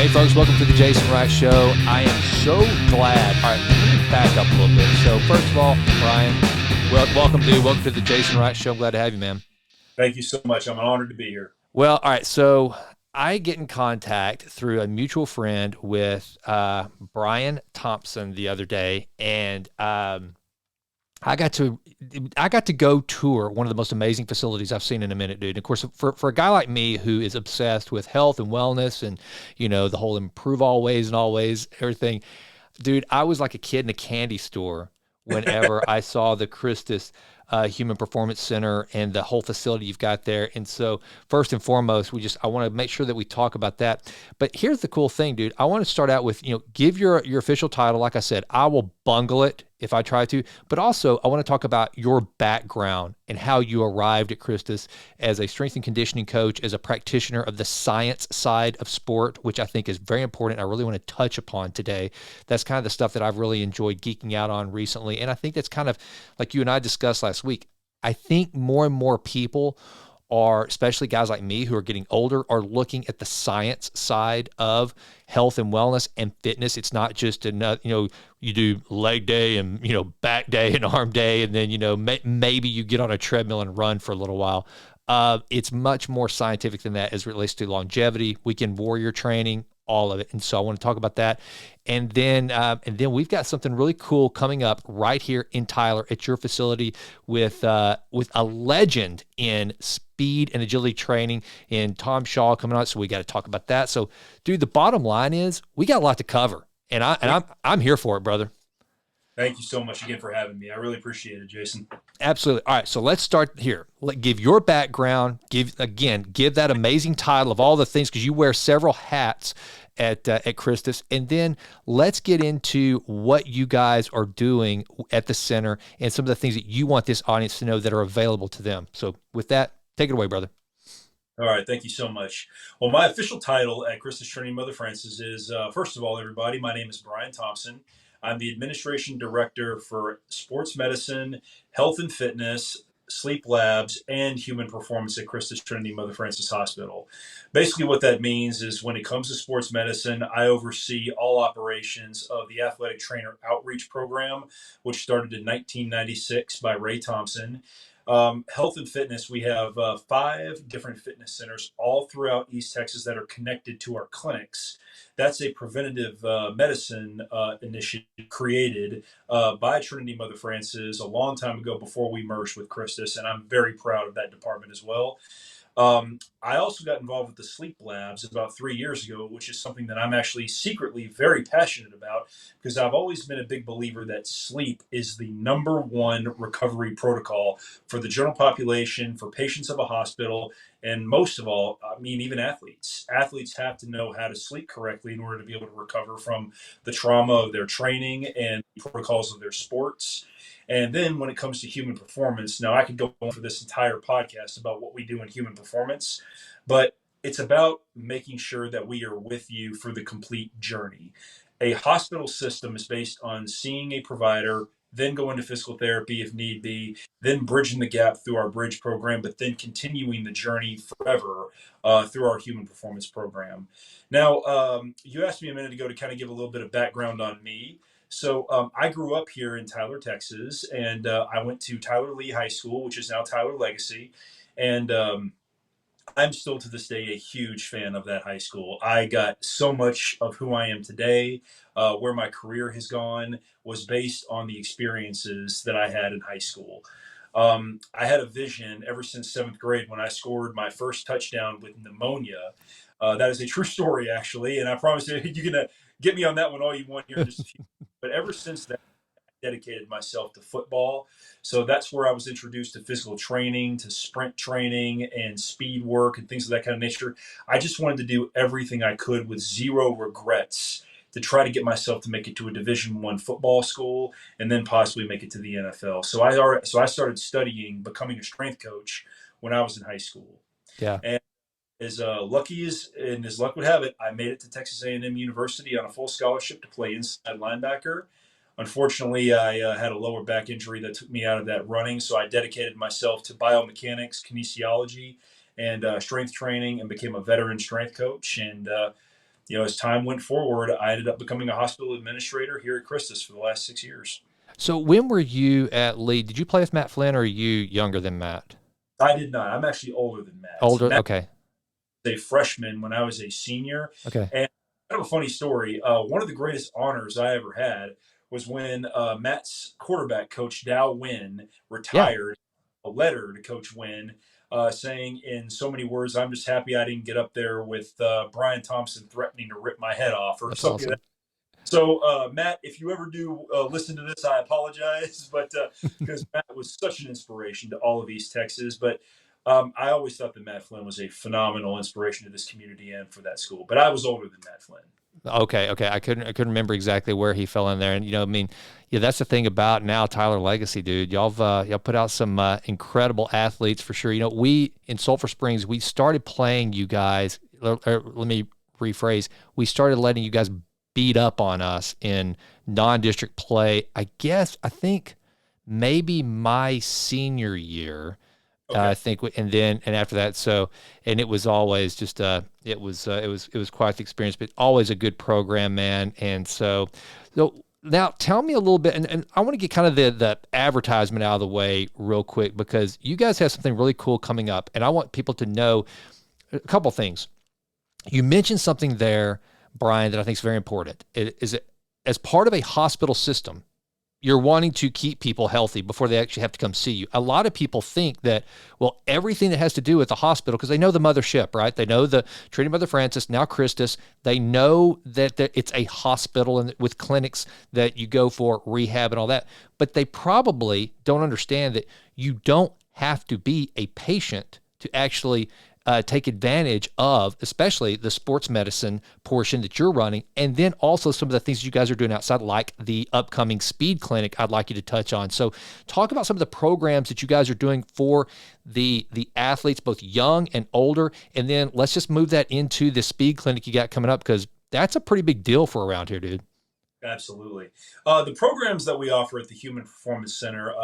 Hey, folks, welcome to the Jason Wright Show. I am so glad. All right, let me back up a little bit. So, first of all, Brian, welcome, dude. Welcome to the Jason Wright Show. I'm glad to have you, man. Thank you so much. I'm honored to be here. Well, all right, so I get in contact through a mutual friend with Brian Thompson the other day, and I got to go tour one of the most amazing facilities I've seen in a minute, dude. And of course, for a guy like me who is obsessed with health and wellness and, you know, the whole improve always and always everything, dude, I was like a kid in a candy store whenever I saw the Christus Human Performance Center and the whole facility you've got there. And so first and foremost, I want to make sure that we talk about that. But here's the cool thing, dude. I want to start out with, give your official title. Like I said, I will bungle it if I try to, but also I want to talk about your background and how you arrived at Christus as a strength and conditioning coach, as a practitioner of the science side of sport, which I think is very important. I really want to touch upon today. That's kind of the stuff that I've really enjoyed geeking out on recently. And I think that's kind of like you and I discussed last week. I think more and more people are, especially guys like me who are getting older, are looking at the science side of health and wellness and fitness. It's not just another, you do leg day and, back day and arm day. And then, maybe you get on a treadmill and run for a little while. It's much more scientific than that as it relates to longevity, weekend warrior training, all of it. And so I want to talk about that. And then we've got something really cool coming up right here in Tyler at your facility with a legend in speed and agility training in Tom Shaw coming out. So we got to talk about that. So, dude, the bottom line is we got a lot to cover, and I'm here for it, brother. Thank you so much again for having me. I really appreciate it, Jason. Absolutely. All right, so let's start here. Give your background. Give that amazing title of all the things, because you wear several hats at Christus, and then let's get into what you guys are doing at the center and some of the things that you want this audience to know that are available to them. So, with that, take it away, brother. All right, thank you so much. Well, my official title at Christus Trinity Mother Francis is, first of all, everybody, my name is Brian Thompson. I'm the Administration Director for Sports Medicine, Health and Fitness, Sleep Labs, and Human Performance at Christus Trinity Mother Francis Hospital. Basically what that means is when it comes to sports medicine, I oversee all operations of the Athletic Trainer Outreach Program, which started in 1996 by Ray Thompson. Health and fitness, we have 5 different fitness centers all throughout East Texas that are connected to our clinics. That's a preventative medicine initiative created by Trinity Mother Francis a long time ago before we merged with Christus, and I'm very proud of that department as well. I also got involved with the sleep labs about 3 years ago, which is something that I'm actually secretly very passionate about, because I've always been a big believer that sleep is the #1 recovery protocol for the general population, for patients of a hospital, and most of all, I mean, even athletes. Athletes have to know how to sleep correctly in order to be able to recover from the trauma of their training and protocols of their sports. And then when it comes to human performance, now I could go on for this entire podcast about what we do in human performance, but it's about making sure that we are with you for the complete journey. A hospital system is based on seeing a provider, then going to physical therapy if need be, then bridging the gap through our bridge program, but then continuing the journey forever through our human performance program. Now, you asked me a minute ago to kind of give a little bit of background on me. So I grew up here in Tyler, Texas, and I went to Tyler Lee High School, which is now Tyler Legacy. And I'm still to this day a huge fan of that high school. I got so much of who I am today, where my career has gone, was based on the experiences that I had in high school. I had a vision ever since 7th grade when I scored my first touchdown with pneumonia. That is a true story, actually, and I promise you're going to get me on that one all you want here in just a few. But ever since that, I dedicated myself to football. So that's where I was introduced to physical training, to sprint training and speed work and things of that kind of nature. I just wanted to do everything I could with zero regrets to try to get myself to make it to a Division I football school and then possibly make it to the NFL. So I started studying becoming a strength coach when I was in high school. Yeah. And as lucky as luck would have it, I made it to Texas A&M University on a full scholarship to play inside linebacker. Unfortunately, I had a lower back injury that took me out of that running, so I dedicated myself to biomechanics, kinesiology, and strength training, and became a veteran strength coach. And as time went forward, I ended up becoming a hospital administrator here at Christus for the last 6 years. So when were you at Lee? Did you play with Matt Flynn, or are you younger than Matt? I did not. I'm actually older than Matt. Older? Matt Okay. was a freshman when I was a senior. Okay. And kind of a funny story. One of the greatest honors I ever had was when Matt's quarterback coach, Dow Wynn, Yeah. retired. A letter to Coach Wynn saying in so many words, "I'm just happy I didn't get up there with Brian Thompson threatening to rip my head off," or That's something. awesome. So, Matt, if you ever do listen to this, I apologize, but because Matt was such an inspiration to all of East Texas. But I always thought that Matt Flynn was a phenomenal inspiration to this community and for that school. But I was older than Matt Flynn. Okay, okay. I couldn't remember exactly where he fell in there, and I mean, yeah, that's the thing about now Tyler Legacy, dude. Y'all put out some incredible athletes for sure. We in Sulphur Springs, we started playing you guys. Let me rephrase. We started letting you guys beat up on us in non-district play. I think maybe my senior year. Okay. I think, and after that, and it was always just it was quite the experience, but always a good program, man. And so now tell me a little bit, and I want to get kind of the advertisement out of the way real quick, because you guys have something really cool coming up, and I want people to know a couple things. You mentioned something there, Brian, that I think is very important. Is it as part of a hospital system, you're wanting to keep people healthy before they actually have to come see you. A lot of people think that, well, everything that has to do with the hospital, because they know the mothership, right? They know the Trinity Mother Francis, now Christus. They know that it's a hospital and with clinics that you go for rehab and all that. But they probably don't understand that you don't have to be a patient to actually take advantage of, especially the sports medicine portion that you're running, and then also some of the things you guys are doing outside, like the upcoming speed clinic I'd like you to touch on. So talk about some of the programs that you guys are doing for the athletes, both young and older, and then let's just move that into the speed clinic you got coming up, because that's a pretty big deal for around here, dude. Absolutely. The programs that we offer at the Human Performance Center,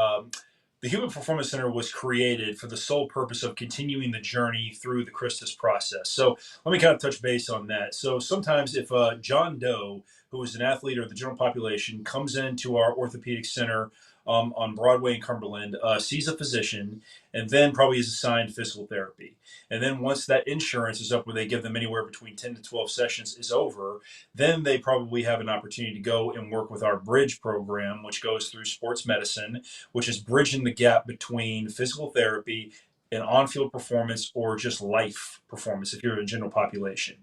the Human Performance Center was created for the sole purpose of continuing the journey through the Christus process. So let me kind of touch base on that. So sometimes if John Doe, who is an athlete or the general population, comes into our orthopedic center on Broadway in Cumberland, sees a physician, and then probably is assigned physical therapy. And then once that insurance is up, where they give them anywhere between 10 to 12 sessions, is over, then they probably have an opportunity to go and work with our Bridge program, which goes through sports medicine, which is bridging the gap between physical therapy and on-field performance, or just life performance if you're a general population.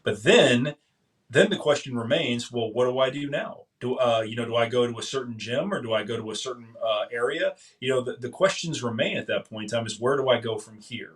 But then the question remains, well, what do I do now? Do I go to a certain gym, or do I go to a certain area? The questions remain at that point in time is, where do I go from here?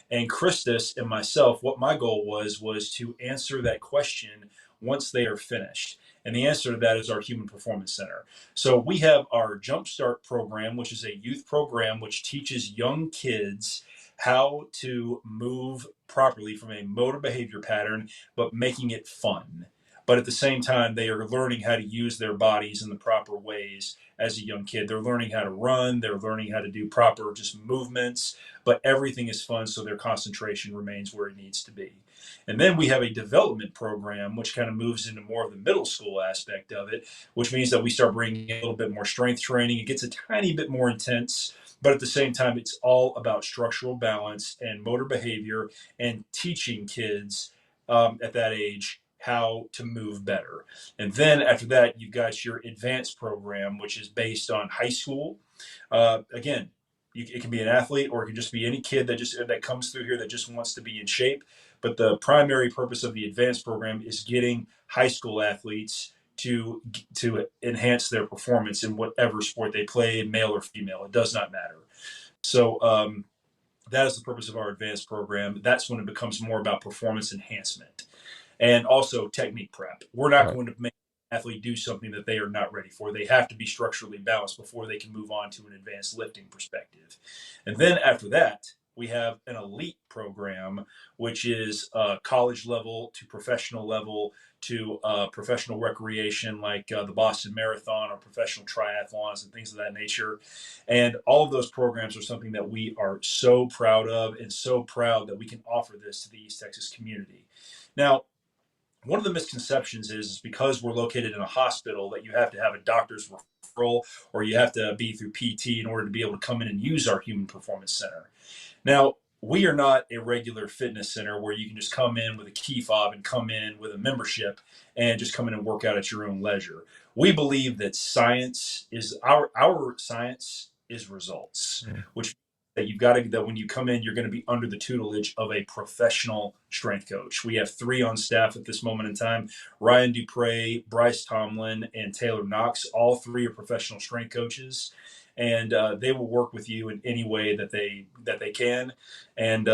And Christus and myself, what my goal was to answer that question once they are finished. And the answer to that is our Human Performance Center. So we have our Jumpstart program, which is a youth program which teaches young kids how to move properly from a motor behavior pattern, but making it fun. But at the same time, they are learning how to use their bodies in the proper ways as a young kid. They're learning how to run, they're learning how to do proper just movements, but everything is fun, so their concentration remains where it needs to be. And then we have a development program, which kind of moves into more of the middle school aspect of it, which means that we start bringing in a little bit more strength training. It gets a tiny bit more intense, but at the same time, it's all about structural balance and motor behavior, and teaching kids at that age how to move better. And then after that, you've got your advanced program, which is based on high school. Again, it can be an athlete, or it can just be any kid that comes through here that just wants to be in shape. But the primary purpose of the advanced program is getting high school athletes to enhance their performance in whatever sport they play, male or female. It does not matter. So that is the purpose of our advanced program. That's when it becomes more about performance enhancement and also technique prep. We're not Right. going to make an athlete do something that they are not ready for. They have to be structurally balanced before they can move on to an advanced lifting perspective. And then after that, we have an elite program, which is college level to professional level to professional recreation, like the Boston Marathon or professional triathlons and things of that nature. And all of those programs are something that we are so proud of, and so proud that we can offer this to the East Texas community. Now, one of the misconceptions is because we're located in a hospital that you have to have a doctor's referral or you have to be through PT in order to be able to come in and use our Human Performance Center. Now, we are not a regular fitness center where you can just come in with a key fob and come in with a membership and just come in and work out at your own leisure. We believe that science is our science is results, which that you've got to that when you come in, you're going to be under the tutelage of a professional strength coach. We have 3 on staff at this moment in time: Ryan Dupre, Bryce Tomlin, and Taylor Knox. All 3 are professional strength coaches, and they will work with you in any way that they can. And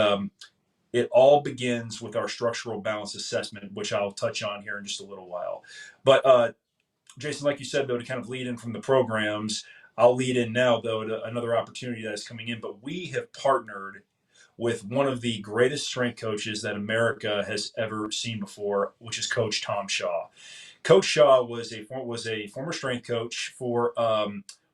it all begins with our structural balance assessment, which I'll touch on here in just a little while. But Jason, like you said, though, to kind of lead in from the programs, I'll lead in now, though, to another opportunity that is coming in. But we have partnered with one of the greatest strength coaches that America has ever seen before, which is Coach Tom Shaw. Coach Shaw was a former strength coach for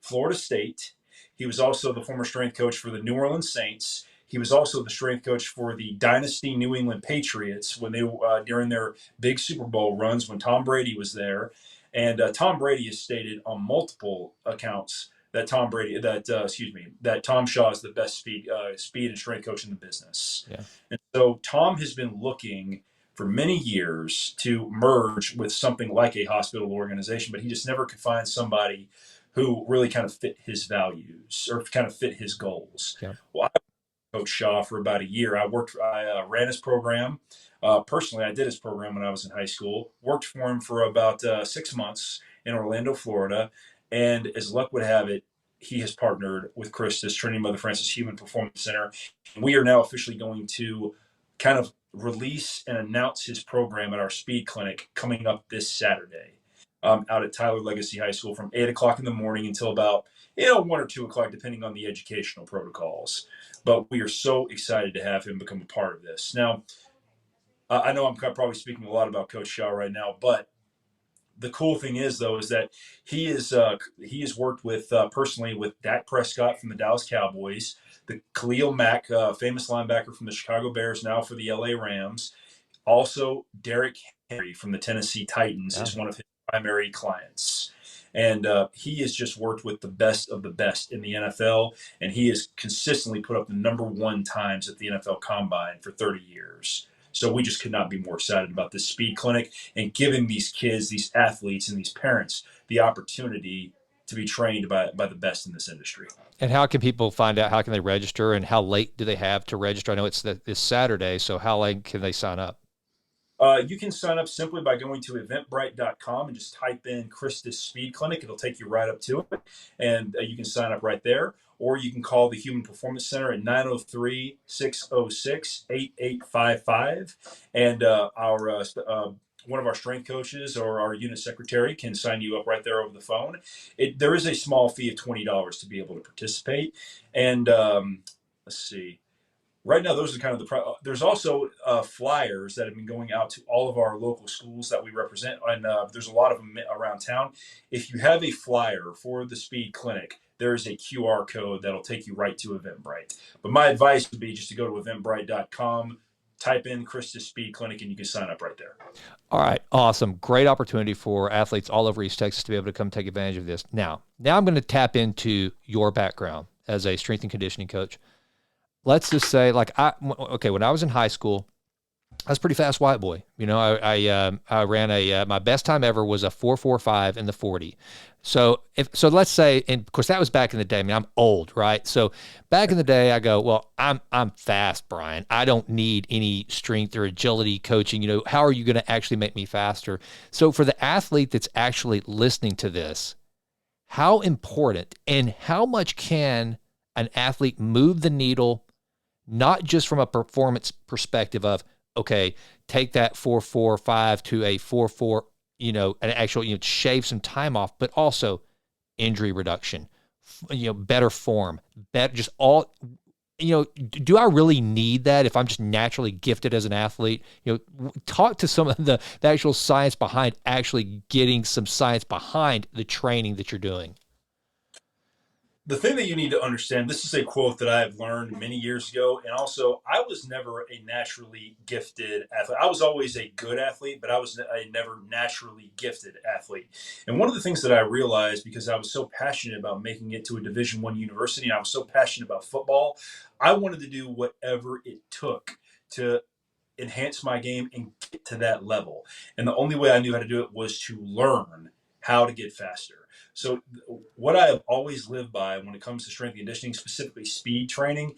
Florida State. He was also the former strength coach for the New Orleans Saints. He was also the strength coach for the dynasty New England Patriots when they during their big Super Bowl runs when Tom Brady was there. And Tom Brady has stated on multiple accounts that Tom Shaw is the best speed and strength coach in the business. Yeah. And so Tom has been looking for many years to merge with something like a hospital organization, but he just never could find somebody who really kind of fit his values or kind of fit his goals. Yeah. Well, I Coach Shaw for about a year. I ran his program. Personally, I did his program when I was in high school. Worked for him for about 6 months in Orlando, Florida. And as luck would have it, he has partnered with Christus, Trinity Mother Frances Human Performance Center. We are now officially going to kind of release and announce his program at our speed clinic coming up this Saturday out at Tyler Legacy High School from 8 o'clock in the morning until about 1 or 2 o'clock, depending on the educational protocols. But we are so excited to have him become a part of this. Now, I know I'm probably speaking a lot about Coach Shaw right now, but the cool thing is, though, is that he has worked with personally with Dak Prescott from the Dallas Cowboys, the Khalil Mack, famous linebacker from the Chicago Bears, now for the LA Rams. Also, Derrick Henry from the Tennessee Titans is one of his primary clients. And he has just worked with the best of the best in the NFL, and he has consistently put up the #1 times at the NFL Combine for 30 years. So we just could not be more excited about this speed clinic and giving these kids, these athletes, and these parents the opportunity to be trained by the best in this industry. And how can people find out? How can they register, and how late do they have to register? I know it's this Saturday, so how late can they sign up? You can sign up simply by going to eventbrite.com and just type in Christus Speed Clinic. It'll take you right up to it, and you can sign up right there. Or you can call the Human Performance Center at 903-606-8855. And one of our strength coaches or our unit secretary can sign you up right there over the phone. There is a small fee of $20 to be able to participate. And let's see. Right now, those are kind of there's also flyers that have been going out to all of our local schools that we represent, and there's a lot of them around town. If you have a flyer for the Speed Clinic, there is a QR code that'll take you right to Eventbrite. But my advice would be just to go to eventbrite.com, type in Christus Speed Clinic, and you can sign up right there. All right, awesome. Great opportunity for athletes all over East Texas to be able to come take advantage of this. Now I'm going to tap into your background as a strength and conditioning coach. Let's just say, when I was in high school, I was a pretty fast white boy. I ran my best time ever was a 4.45 in the 40. So let's say, and of course that was back in the day. I mean, I'm old, right? So back in the day, I go, well, I'm fast, Brian. I don't need any strength or agility coaching. How are you going to actually make me faster? So for the athlete that's actually listening to this, how important and how much can an athlete move the needle? Not just from a performance perspective of, okay, take that 4.45 to a 4.4, an actual, shave some time off, but also injury reduction, better form, just all, do I really need that if I'm just naturally gifted as an athlete? Talk to some of the actual science behind actually getting some science behind the training that you're doing. the thing that you need to understand, this is a quote that I have learned many years ago. And also, I was never a naturally gifted athlete. I was always a good athlete, but I was a never naturally gifted athlete. And one of the things that I realized, because I was so passionate about making it to a Division I university, and I was so passionate about football, I wanted to do whatever it took to enhance my game and get to that level. And the only way I knew how to do it was to learn how to get faster. So what I have always lived by when it comes to strength and conditioning, specifically speed training,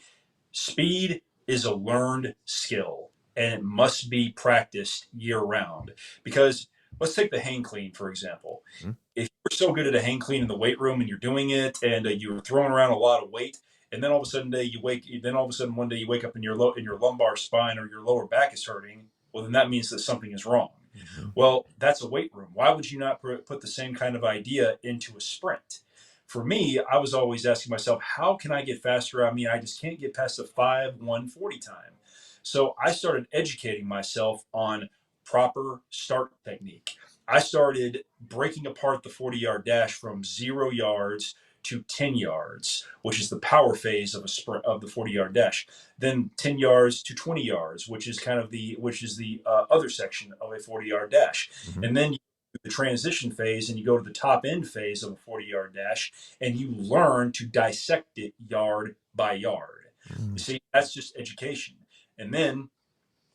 speed is a learned skill and it must be practiced year round. Because let's take the hang clean, for example. Mhm. If you're so good at a hang clean in the weight room and you're doing it and you're throwing around a lot of weight, and then all of a sudden one day you wake up and your lumbar spine or your lower back is hurting, well, then that means that something is wrong. Mhm. Well, that's a weight room. Why would you not put the same kind of idea into a sprint? For me, I was always asking myself, how can I get faster? I mean, I just can't get past a 5:1:40 time. So I started educating myself on proper start technique. I started breaking apart the 40-yard dash from 0 yards to 10 yards, which is the power phase of a sprint of the 40-yard dash. Then 10 yards to 20 yards, which is the other section of a 40-yard dash. Mhm. And then you do the transition phase and you go to the top end phase of a 40-yard dash and you learn to dissect it yard by yard. You Mhm. see, that's just education. And then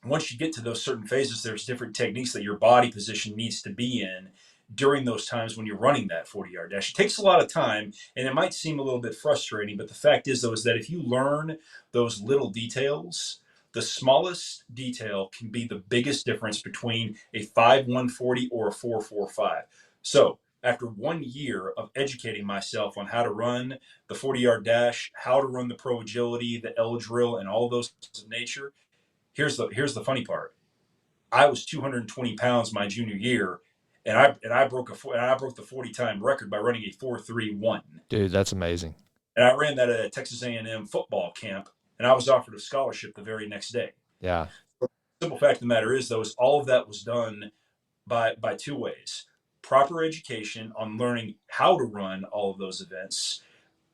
once you get to those certain phases, there's different techniques that your body position needs to be in during those times when you're running that 40-yard dash. It takes a lot of time and it might seem a little bit frustrating, but the fact is, though, is that if you learn those little details, the smallest detail can be the biggest difference between a 5:1:40 or a 4:45. So, after 1 year of educating myself on how to run the 40-yard dash, how to run the pro agility, the L drill, and all of those of nature, here's the funny part. I was 220 pounds my junior year, and I broke the 40 time record by running a 4:31, Dude, that's amazing. and I ran that at a Texas A&M football camp, and I was offered a scholarship the very next day. Yeah. The simple fact of the matter is, though, is all of that was done by two ways: proper education on learning how to run all of those events.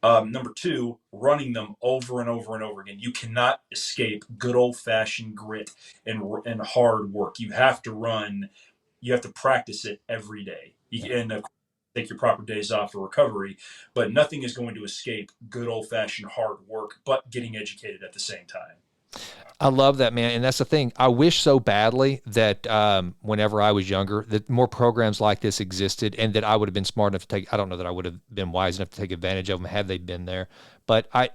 Number two, running them over and over and over again. You cannot escape good old fashioned grit and hard work. You have to practice it every day. And of course, take your proper days off for recovery, but nothing is going to escape good old fashioned hard work, but getting educated at the same time. I love that, man. And that's the thing. I wish so badly that whenever I was younger, that more programs like this existed and that I would have been smart enough to take, I don't know that I would have been wise enough to take advantage of them had they been there. But I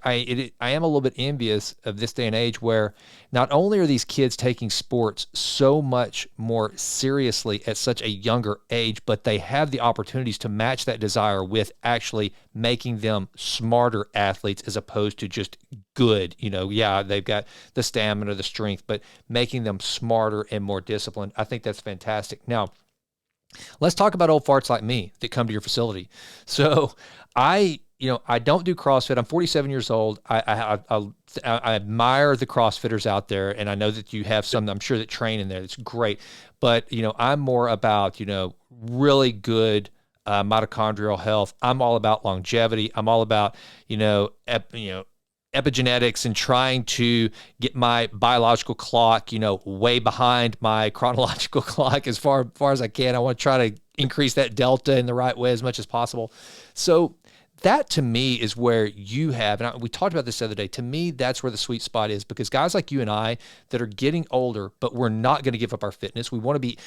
am a little bit envious of this day and age where not only are these kids taking sports so much more seriously at such a younger age, but they have the opportunities to match that desire with actually making them smarter athletes as opposed to just good. Yeah, they've got the stamina, the strength, but making them smarter and more disciplined. I think that's fantastic. Now, let's talk about old farts like me that come to your facility. So I don't do CrossFit. I'm 47 years old. I admire the CrossFitters out there, and I know that you have some, I'm sure, that train in there. It's great. But, I'm more about, really good mitochondrial health. I'm all about longevity. I'm all about, epigenetics and trying to get my biological clock, way behind my chronological clock as far as I can. I want to try to increase that delta in the right way as much as possible. So that to me is where you have, and we talked about this the other day, to me, that's where the sweet spot is, because guys like you and I that are getting older, but we're not going to give up our fitness. We want to be,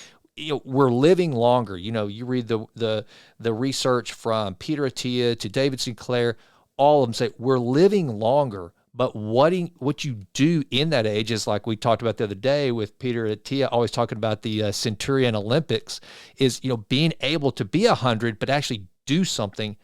we're living longer. You read the research from Peter Attia to David Sinclair, all of them say we're living longer, but what you do in that age is, like we talked about the other day with Peter Attia, always talking about the Centurion Olympics, is being able to be 100 but actually do something.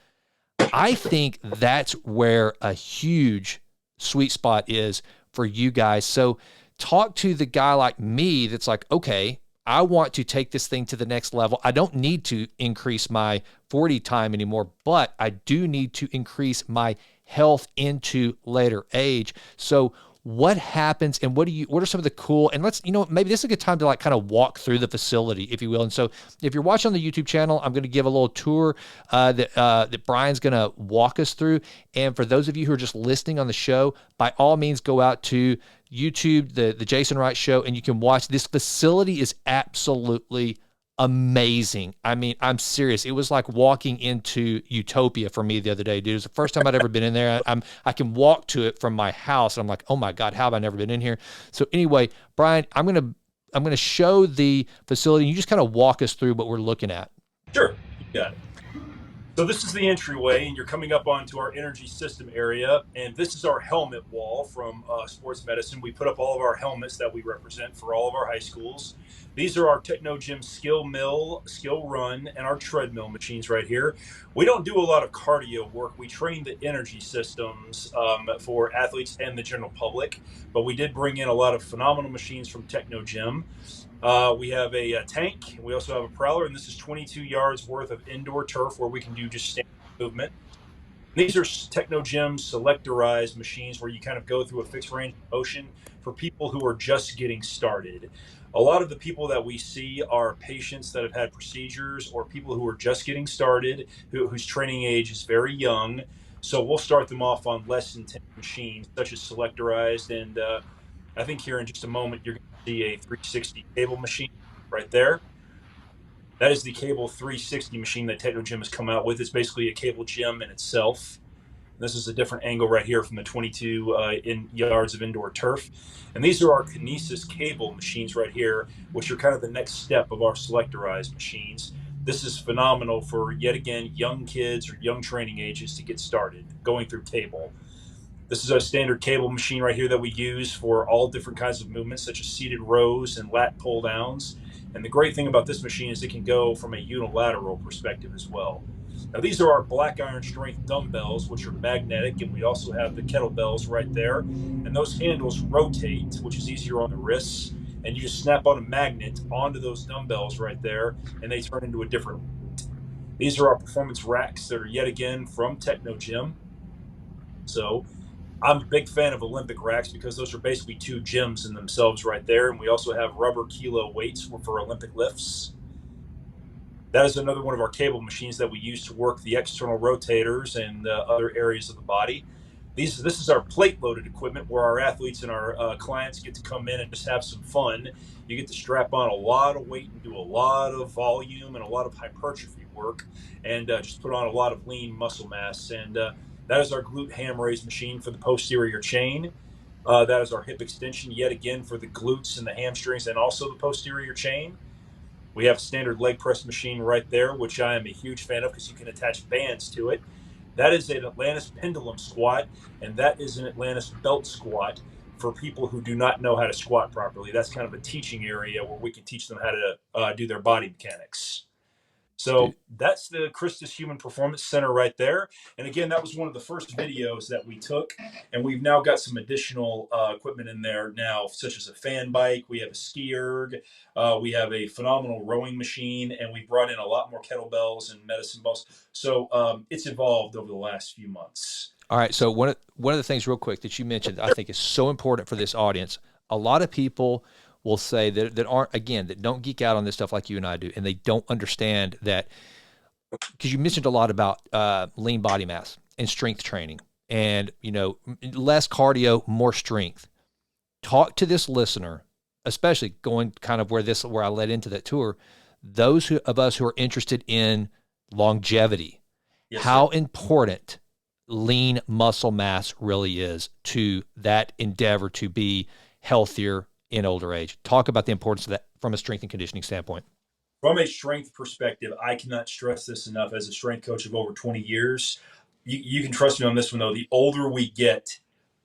I think that's where a huge sweet spot is for you guys. So talk to the guy like me that's like, okay, I want to take this thing to the next level. I don't need to increase my 40 time anymore, but I do need to increase my health into later age. So what happens and what are some of the cool, and let's, maybe this is a good time to like kind of walk through the facility, if you will. And so if you're watching on the YouTube channel, I'm going to give a little tour that Brian's going to walk us through. And for those of you who are just listening on the show, by all means, go out to YouTube, the Jason Wright Show, and you can watch. This facility is absolutely amazing. I mean, I'm serious. It was like walking into utopia for me the other day, dude. It was the first time I'd ever been in there. I can walk to it from my house, and I'm like, oh my God, how have I never been in here? So anyway, Brian, I'm gonna show the facility. You just kind of walk us through what we're looking at. Sure, you got it. So this is the entryway, and you're coming up onto our energy system area, and this is our helmet wall from sports medicine. We put up all of our helmets that we represent for all of our high schools. These are our Techno Gym skill mill, skill run, and our treadmill machines right here. We don't do a lot of cardio work. We train the energy systems for athletes and the general public, but we did bring in a lot of phenomenal machines from Techno Gym. We have a tank. We also have a prowler, and this is 22 yards worth of indoor turf where we can do just standard movement. These are Techno Gym selectorized machines where you kind of go through a fixed range of motion for people who are just getting started. A lot of the people that we see are patients that have had procedures or people who are just getting started, whose training age is very young. So we'll start them off on less intense machines, such as selectorized. And I think here in just a moment, you're going to see a 360 cable machine right there. That is the cable 360 machine that Techno Gym has come out with. It's basically a cable gym in itself. This is a different angle right here from the 22 yards of indoor turf. And these are our Kinesis cable machines right here, which are kind of the next step of our selectorized machines. This is phenomenal for, yet again, young kids or young training ages to get started going through cable. This is a standard cable machine right here that we use for all different kinds of movements, such as seated rows and lat pull downs. And the great thing about this machine is it can go from a unilateral perspective as well. Now, these are our black iron strength dumbbells, which are magnetic, and we also have the kettlebells right there. And those handles rotate, which is easier on the wrists. And you just snap on a magnet onto those dumbbells right there, and they turn into a different weight. These are our performance racks that are yet again from Techno Gym. So I'm a big fan of Olympic racks because those are basically two gyms in themselves right there. And we also have rubber kilo weights for Olympic lifts. That is another one of our cable machines that we use to work the external rotators and other areas of the body. This is our plate-loaded equipment where our athletes and our clients get to come in and just have some fun. You get to strap on a lot of weight and do a lot of volume and a lot of hypertrophy work and just put on a lot of lean muscle mass. And that is our glute ham raise machine for the posterior chain. That is our hip extension, yet again, for the glutes and the hamstrings and also the posterior chain. We have a standard leg press machine right there, which I am a huge fan of because you can attach bands to it. That is an Atlantis pendulum squat, and that is an Atlantis belt squat for people who do not know how to squat properly. That's kind of a teaching area where we can teach them how to do their body mechanics. So that's the Christus Human Performance Center right there. And again, that was one of the first videos that we took. And we've now got some additional equipment in there now, such as a fan bike. We have a ski erg. We have a phenomenal rowing machine. And we brought in a lot more kettlebells and medicine balls. So it's evolved over the last few months. All right. So one of the things real quick that you mentioned, I think is so important for this audience. A lot of people will say that don't geek out on this stuff like you and I do, and they don't understand that, because you mentioned a lot about lean body mass and strength training, and less cardio, more strength. Talk to this listener, especially going kind of where I led into that tour. Those of us who are interested in longevity, yes, how sir. important lean muscle mass really is to that endeavor to be healthier in older age. Talk about the importance of that from a strength and conditioning standpoint. From a strength perspective, I cannot stress this enough. As a strength coach of over 20 years, you can trust me on this one, though. The older we get,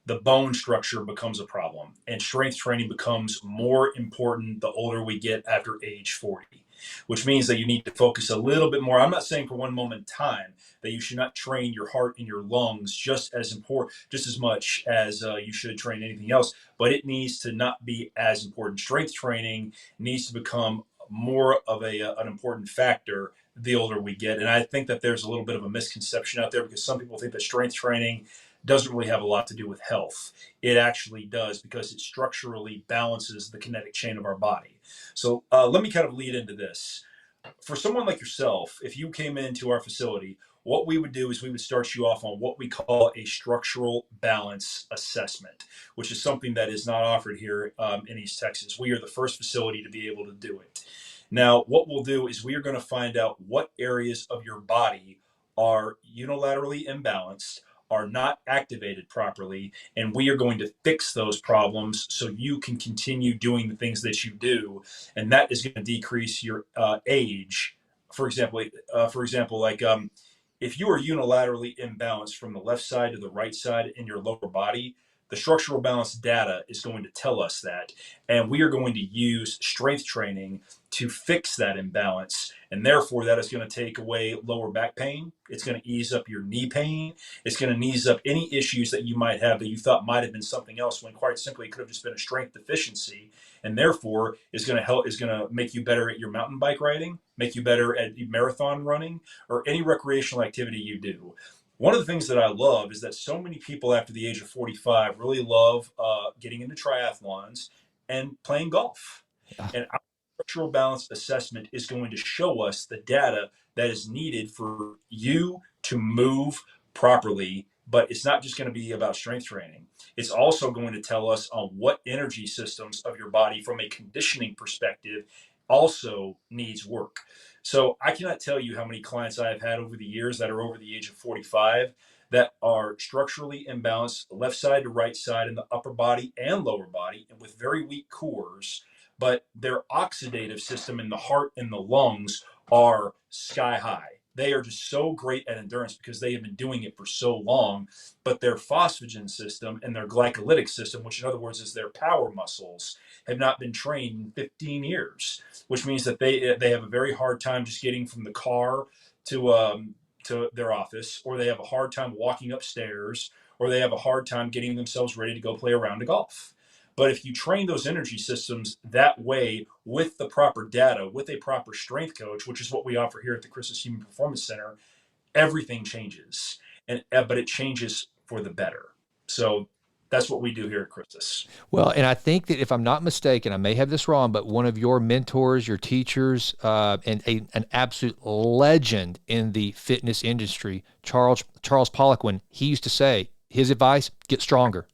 the bone structure becomes a problem, and strength training becomes more important the older we get after age 40, which means that you need to focus a little bit more. I'm not saying for one moment in time that you should not train your heart and your lungs just as much as you should train anything else, but it needs to not be as important. Strength training needs to become more of an important factor the older we get. And I think that there's a little bit of a misconception out there because some people think that strength training doesn't really have a lot to do with health. It actually does, because it structurally balances the kinetic chain of our body. So let me kind of lead into this. For someone like yourself, if you came into our facility, what we would do is we would start you off on what we call a structural balance assessment, which is something that is not offered here in East Texas. We are the first facility to be able to do it. Now, what we'll do is we are going to find out what areas of your body are unilaterally imbalanced, are not activated properly, and we are going to fix those problems so you can continue doing the things that you do, and that is going to decrease your age. For example, like if you are unilaterally imbalanced from the left side to the right side in your lower body, the structural balance data is going to tell us that, and we are going to use strength training to fix that imbalance, and therefore that is going to take away lower back pain. It's going to ease up your knee pain. It's going to ease up any issues that you might have that you thought might have been something else, when quite simply it could have just been a strength deficiency, and therefore is going to make you better at your mountain bike riding, make you better at marathon running, or any recreational activity you do. One of the things that I love is that so many people after the age of 45 really love getting into triathlons and playing golf. Yeah. And our structural balance assessment is going to show us the data that is needed for you to move properly. But it's not just going to be about strength training. It's also going to tell us on what energy systems of your body from a conditioning perspective also needs work. So I cannot tell you how many clients I have had over the years that are over the age of 45 that are structurally imbalanced, left side to right side in the upper body and lower body, and with very weak cores, but their oxidative system in the heart and the lungs are sky high. They are just so great at endurance because they have been doing it for so long, but their phosphagen system and their glycolytic system, which in other words is their power muscles, have not been trained in 15 years, which means that they have a very hard time just getting from the car to their office, or they have a hard time walking upstairs, or they have a hard time getting themselves ready to go play a round of golf. But if you train those energy systems that way with the proper data, with a proper strength coach, which is what we offer here at the Christus Human Performance Center, everything changes, but it changes for the better. So that's what we do here at Christus. Well, and I think that if I'm not mistaken, I may have this wrong, but one of your mentors, your teachers, and an absolute legend in the fitness industry, Charles Poliquin, he used to say, his advice: get stronger.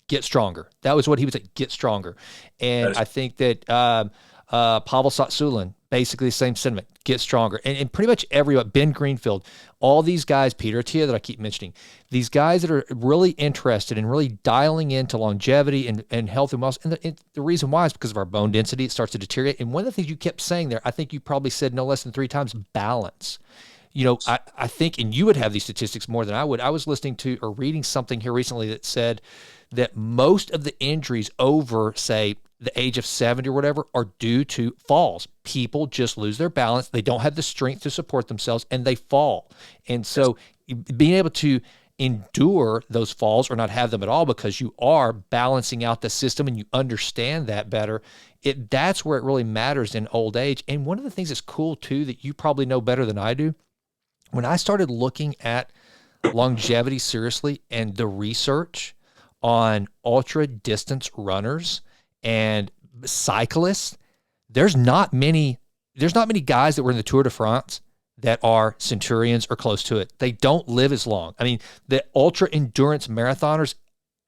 Get stronger. That was what he would say, get stronger. And I think that Pavel Satsulin, basically the same sentiment, get stronger. And pretty much everyone, Ben Greenfield, all these guys, Peter Attia that I keep mentioning, these guys that are really interested in really dialing into longevity and health and wellness. And the reason why is because of our bone density. It starts to deteriorate. And one of the things you kept saying there, I think you probably said no less than 3 times, balance. You know, I think, and you would have these statistics more than I would. I was listening to or reading something here recently that said that most of the injuries over, say, the age of 70 or whatever are due to falls. People just lose their balance. They don't have the strength to support themselves and they fall. And so being able to endure those falls or not have them at all because you are balancing out the system and you understand that better, that's where it really matters in old age. And one of the things that's cool too that you probably know better than I do, when I started looking at longevity seriously and the research on ultra distance runners and cyclists, there's not many guys that were in the Tour de France that are centurions or close to it. They don't live as long. I mean, the ultra endurance marathoners,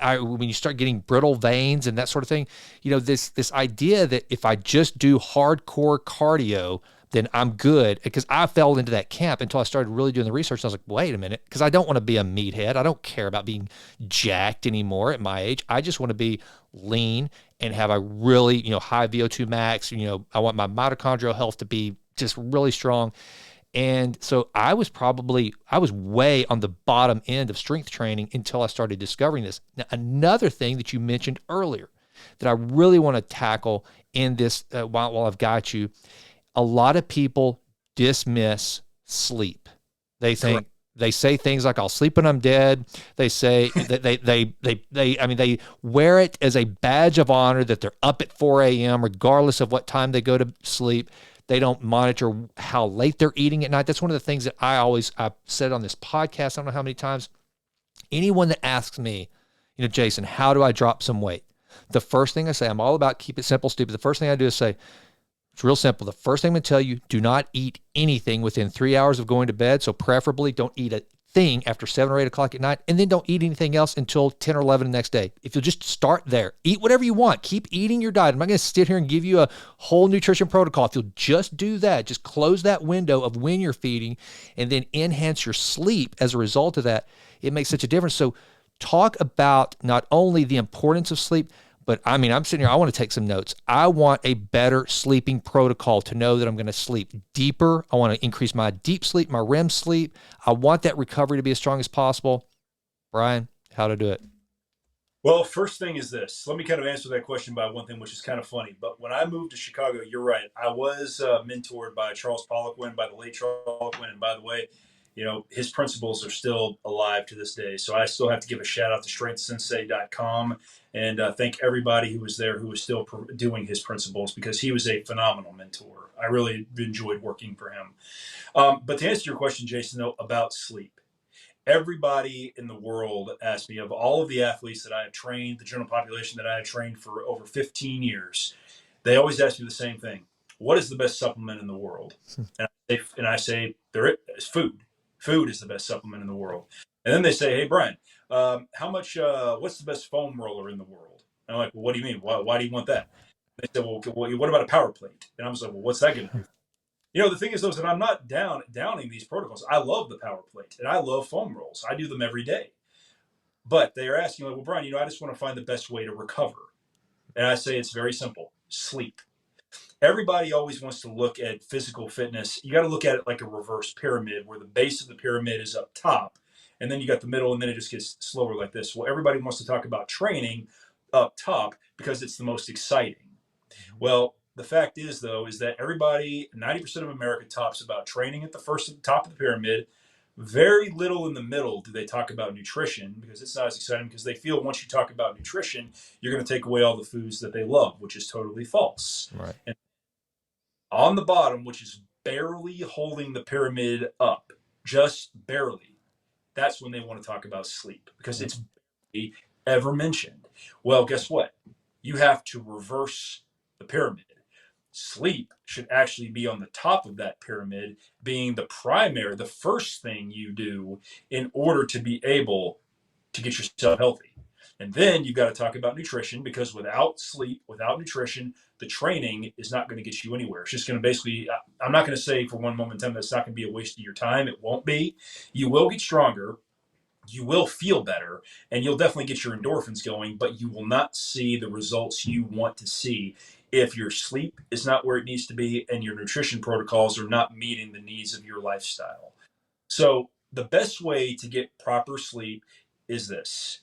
when you start getting brittle veins and that sort of thing, you know, this idea that if I just do hardcore cardio, then I'm good. Because I fell into that camp until I started really doing the research. I was like, wait a minute, because I don't want to be a meathead. I don't care about being jacked anymore at my age. I just want to be lean and have a really, high VO2 max. I want my mitochondrial health to be just really strong. And so I was way on the bottom end of strength training until I started discovering this. Now, another thing that you mentioned earlier that I really want to tackle in this while I've got you, a lot of people dismiss sleep. They think, they say things like, I'll sleep when I'm dead. They say that they wear it as a badge of honor that they're up at 4 a.m. regardless of what time they go to sleep. They don't monitor how late they're eating at night. That's one of the things that I've said on this podcast, I don't know how many times. Anyone that asks me, Jason, how do I drop some weight? The first thing I say, I'm all about keep it simple, stupid. The first thing I do is say, it's real simple. The first thing I'm going to tell you, do not eat anything within 3 hours of going to bed. So preferably don't eat a thing after 7 or 8 o'clock at night, and then don't eat anything else until 10 or 11 the next day. If you'll just start there, eat whatever you want. Keep eating your diet. I'm not going to sit here and give you a whole nutrition protocol. If you'll just do that, just close that window of when you're feeding and then enhance your sleep as a result of that, it makes such a difference. So talk about not only the importance of sleep, but I mean, I'm sitting here, I want to take some notes. I want a better sleeping protocol to know that I'm going to sleep deeper. I want to increase my deep sleep, my REM sleep. I want that recovery to be as strong as possible. Brian, how to do it? Well, first thing is this. Let me kind of answer that question by one thing, which is kind of funny. But when I moved to Chicago, you're right. I was mentored by Charles Poliquin, by the late Charles Poliquin. And by the way, his principles are still alive to this day. So I still have to give a shout out to strengthsensei.com and thank everybody who was there who was still doing his principles, because he was a phenomenal mentor. I really enjoyed working for him. But to answer your question, Jason, though, about sleep, everybody in the world asks me, of all of the athletes that I have trained, the general population that I have trained for over 15 years, they always ask me the same thing. What is the best supplement in the world? And I say there is food. Food is the best supplement in the world. And then they say, hey, Brian, what's the best foam roller in the world? And I'm like, well, what do you mean? Why do you want that? And they said, well, what about a power plate? And I was like, well, what's that going to do? The thing is, though, is that I'm not downing these protocols. I love the power plate and I love foam rolls. I do them every day. But they are asking, like, well, Brian, I just want to find the best way to recover. And I say it's very simple: sleep. Everybody always wants to look at physical fitness. You got to look at it like a reverse pyramid, where the base of the pyramid is up top, and then you got the middle, and then it just gets slower like this. Well, everybody wants to talk about training up top because it's the most exciting. Well, the fact is, though, is that everybody, 90% of America, talks about training at the top of the pyramid. Very little in the middle do they talk about nutrition, because it's not as exciting, because they feel once you talk about nutrition, you're going to take away all the foods that they love, which is totally false. Right. And on the bottom, which is barely holding the pyramid up, just barely, that's when they want to talk about sleep, because it's barely ever mentioned. Well, guess what? You have to reverse the pyramid. Sleep should actually be on the top of that pyramid, being the first thing you do in order to be able to get yourself healthy. And then you've got to talk about nutrition, because without sleep, without nutrition, the training is not going to get you anywhere. It's just going to basically, I'm not going to say for one moment in time that's not going to be a waste of your time. It won't be. You will get stronger. You will feel better, and you'll definitely get your endorphins going, but you will not see the results you want to see if your sleep is not where it needs to be and your nutrition protocols are not meeting the needs of your lifestyle. So the best way to get proper sleep is this: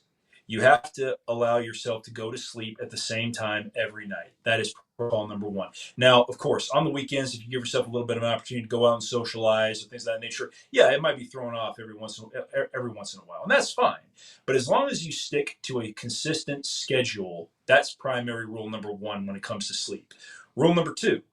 you have to allow yourself to go to sleep at the same time every night. That is protocol number one. Now, of course, on the weekends, if you give yourself a little bit of an opportunity to go out and socialize or things of that nature, yeah, it might be thrown off every once in a while, and that's fine. But as long as you stick to a consistent schedule, that's primary rule number one when it comes to sleep. Rule number two: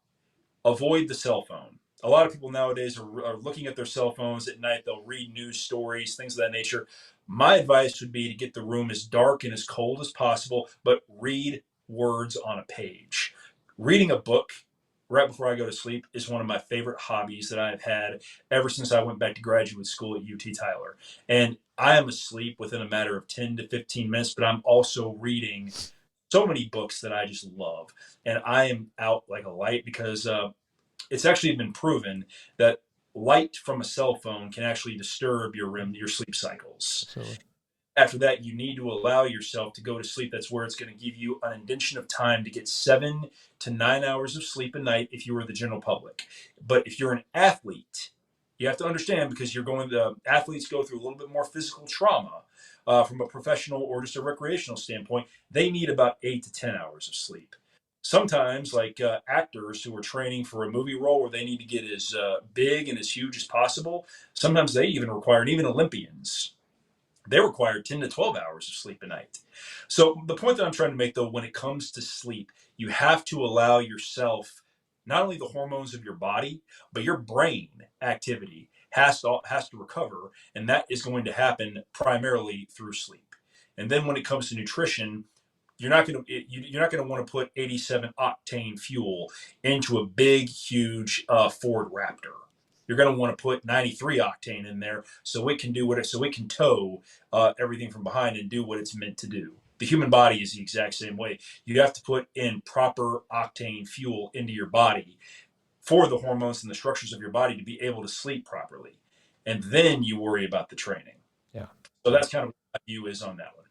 avoid the cell phone. A lot of people nowadays are looking at their cell phones at night. They'll read news stories, things of that nature. My advice would be to get the room as dark and as cold as possible, but read words on a page. Reading a book right before I go to sleep is one of my favorite hobbies that I've had ever since I went back to graduate school at UT Tyler. And I am asleep within a matter of 10 to 15 minutes, but I'm also reading so many books that I just love. And I am out like a light, because it's actually been proven that light from a cell phone can actually disturb your sleep cycles. Absolutely. After that, you need to allow yourself to go to sleep. That's where it's going to give you an indention of time to get 7 to 9 hours of sleep a night if you were the general public. But if you're an athlete, you have to understand, because athletes go through a little bit more physical trauma from a professional or just a recreational standpoint. They need about 8 to 10 hours of sleep. Sometimes, like actors who are training for a movie role where they need to get as big and as huge as possible, sometimes they even require, and even Olympians, they require 10 to 12 hours of sleep a night. So the point that I'm trying to make, though, when it comes to sleep, you have to allow yourself not only the hormones of your body, but your brain activity has to recover, and that is going to happen primarily through sleep. And then when it comes to nutrition, you're not going to want to put 87 octane fuel into a big, huge Ford Raptor. You're going to want to put 93 octane in there so it can do so it can tow everything from behind and do what it's meant to do. The human body is the exact same way. You have to put in proper octane fuel into your body for the hormones and the structures of your body to be able to sleep properly. And then you worry about the training. Yeah. So that's kind of what my view is on that one.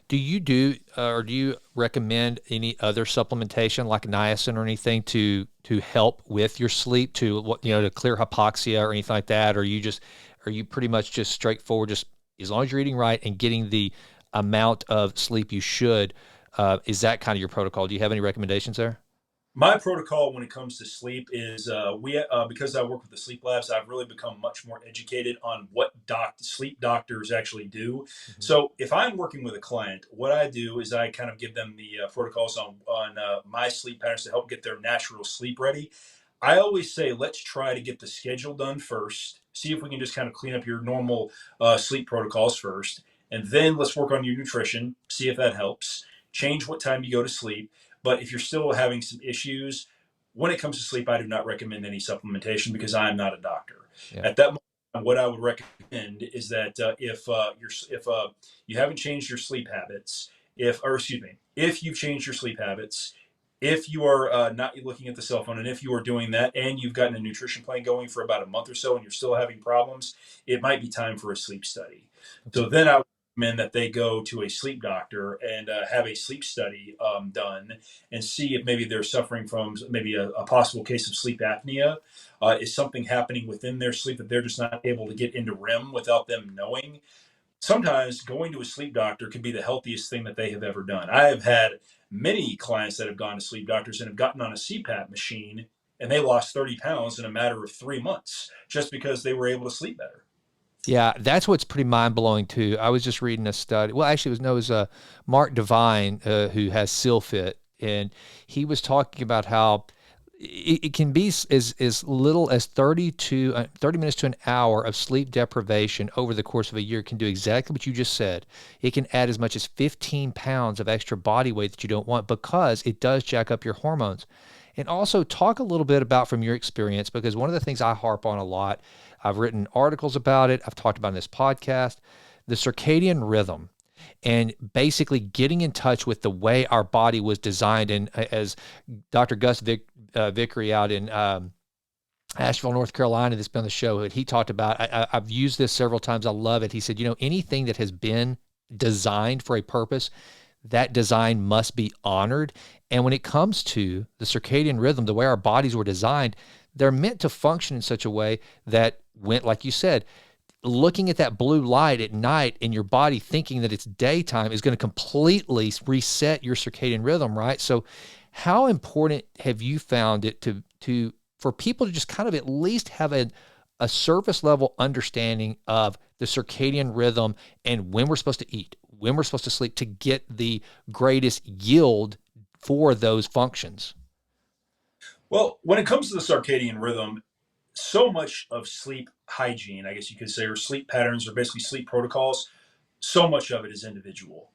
Do you recommend any other supplementation like niacin or anything to help with your sleep, to clear hypoxia or anything like that? Or are you pretty much just straightforward, just as long as you're eating right and getting the amount of sleep you should, is that kind of your protocol? Do you have any recommendations there? My protocol when it comes to sleep is because I work with the sleep labs, I've really become much more educated on what sleep doctors actually do. Mm-hmm. So if I'm working with a client, what I do is I kind of give them the protocols on my sleep patterns to help get their natural sleep ready. I always say, let's try to get the schedule done first. See if we can just kind of clean up your normal sleep protocols first. And then let's work on your nutrition, see if that helps. Change what time you go to sleep. But if you're still having some issues, when it comes to sleep, I do not recommend any supplementation because I am not a doctor. Yeah. At that moment, what I would recommend is that if you haven't changed your sleep habits, if you've changed your sleep habits, if you are not looking at the cell phone, and if you are doing that, and you've gotten a nutrition plan going for about a month or so, and you're still having problems, it might be time for a sleep study. Okay. So then I would recommend that they go to a sleep doctor and have a sleep study done and see if maybe they're suffering from maybe a possible case of sleep apnea. Is something happening within their sleep that they're just not able to get into REM without them knowing? Sometimes going to a sleep doctor can be the healthiest thing that they have ever done. I have had many clients that have gone to sleep doctors and have gotten on a CPAP machine and they lost 30 pounds in a matter of 3 months just because they were able to sleep better. Yeah, that's what's pretty mind blowing too. I was just reading a study. Well, actually, it was Mark Devine who has SealFit, and he was talking about how it can be as little as 30 minutes to an hour of sleep deprivation over the course of a year can do exactly what you just said. It can add as much as 15 pounds of extra body weight that you don't want because it does jack up your hormones. And also talk a little bit about from your experience, because one of the things I harp on a lot, I've written articles about it, I've talked about in this podcast, the circadian rhythm, and basically getting in touch with the way our body was designed. And as Dr. Gus Vickery out in Asheville, North Carolina, that's been on the show, he talked about, I've used this several times, I love it. He said, anything that has been designed for a purpose, that design must be honored. And when it comes to the circadian rhythm, the way our bodies were designed, they're meant to function in such a way that like you said, looking at that blue light at night in your body thinking that it's daytime is going to completely reset your circadian rhythm, right? So how important have you found it for people to just kind of at least have a surface level understanding of the circadian rhythm and when we're supposed to eat, when we're supposed to sleep, to get the greatest yield for those functions? Well, when it comes to the circadian rhythm, so much of sleep hygiene, I guess you could say, or sleep patterns, or basically sleep protocols, so much of it is individual.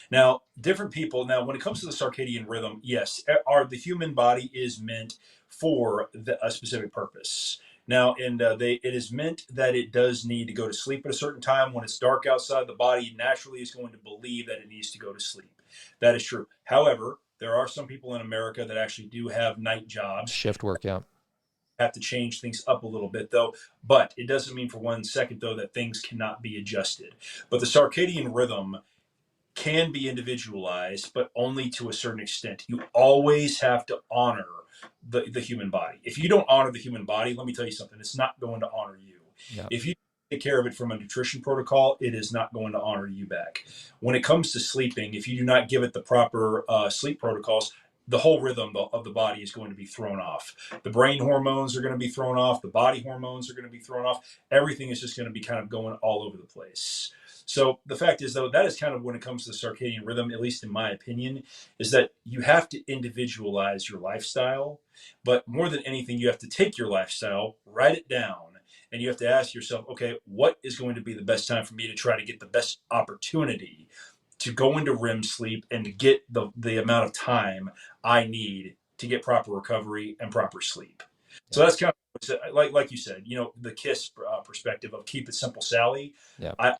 Now, different people. Now, when it comes to the circadian rhythm, yes, the human body is meant for a specific purpose. Now, and it is meant that it does need to go to sleep at a certain time. When it's dark outside, the body naturally is going to believe that it needs to go to sleep. That is true. However, there are some people in America that actually do have night jobs. Shift work, yeah. Have to change things up a little bit though, but it doesn't mean for 1 second though that things cannot be adjusted. But the circadian rhythm can be individualized, but only to a certain extent. You always have to honor the human body. If you don't honor the human body, let me tell you something, it's not going to honor you. Yeah. If you take care of it from a nutrition protocol, it is not going to honor you back. When it comes to sleeping, if you do not give it the proper sleep protocols, the whole rhythm of the body is going to be thrown off. The brain hormones are going to be thrown off. The body hormones are going to be thrown off. Everything is just going to be kind of going all over the place. So the fact is, though, that is kind of when it comes to the circadian rhythm, at least in my opinion, is that you have to individualize your lifestyle. But more than anything, you have to take your lifestyle, write it down, And you have to ask yourself, okay, what is going to be the best time for me to try to get the best opportunity to go into REM sleep and to get the amount of time I need to get proper recovery and proper sleep. So that's kind of like you said, the KISS perspective of keep it simple, Sally. Yeah. I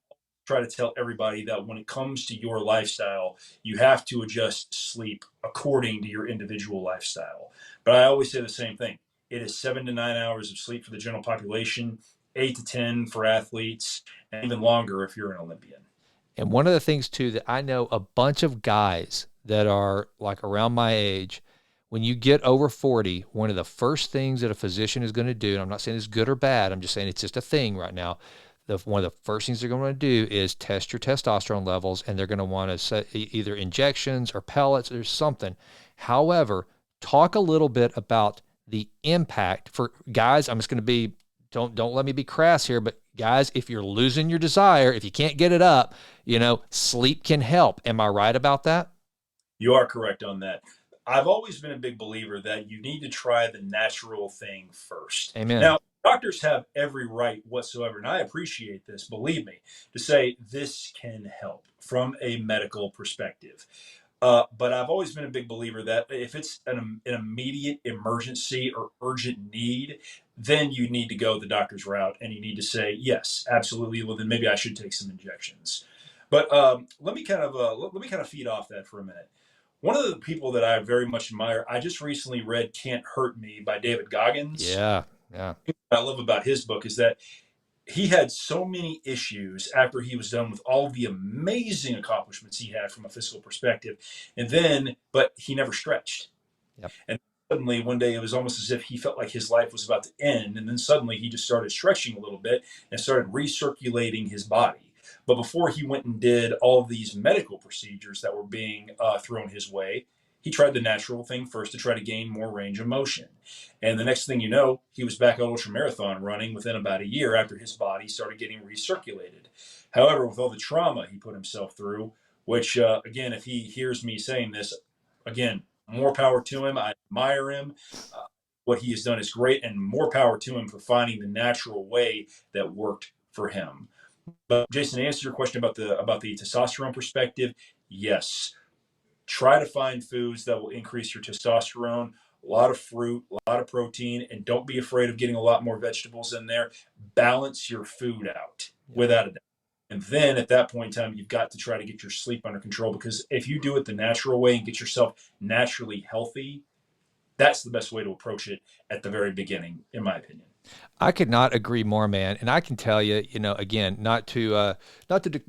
try to tell everybody that when it comes to your lifestyle, you have to adjust sleep according to your individual lifestyle. But I always say the same thing. It is 7 to 9 hours of sleep for the general population, 8 to 10 for athletes, and even longer if you're an Olympian. And one of the things too that I know a bunch of guys that are like around my age, when you get over 40, one of the first things that a physician is going to do, and I'm not saying it's good or bad, I'm just saying it's just a thing right now. One of the first things they're going to do is test your testosterone levels, and they're going to want to set either injections or pellets or something. However, talk a little bit about the impact for guys. I'm just going to be, don't let me be crass here, but guys, if you're losing your desire, if you can't get it up, sleep can help. Am I right about that? You are correct on that. I've always been a big believer that you need to try the natural thing first. Amen. Now, doctors have every right whatsoever, and I appreciate this, believe me, to say this can help from a medical perspective. But I've always been a big believer that if it's an immediate emergency or urgent need, then you need to go the doctor's route and you need to say, yes, absolutely. Well, then maybe I should take some injections. But let me kind of feed off that for a minute. One of the people that I very much admire, I just recently read Can't Hurt Me by David Goggins. Yeah. What I love about his book is that he had so many issues after he was done with all of the amazing accomplishments he had from a physical perspective. But he never stretched. Yep. And suddenly one day it was almost as if he felt like his life was about to end. And then suddenly he just started stretching a little bit and started recirculating his body. But before he went and did all of these medical procedures that were being thrown his way, he tried the natural thing first to try to gain more range of motion. And the next thing you know, he was back on ultramarathon running within about a year after his body started getting recirculated. However, with all the trauma he put himself through, which, again, if he hears me saying this, again, more power to him. I admire him. What he has done is great, and more power to him for finding the natural way that worked for him. But Jason, to answer your question about the testosterone perspective, yes. Try to find foods that will increase your testosterone, a lot of fruit, a lot of protein, and don't be afraid of getting a lot more vegetables in there. Balance your food out without a doubt. And then at that point in time, you've got to try to get your sleep under control, because if you do it the natural way and get yourself naturally healthy, that's the best way to approach it at the very beginning, in my opinion. I could not agree more, man. And I can tell you, again, not to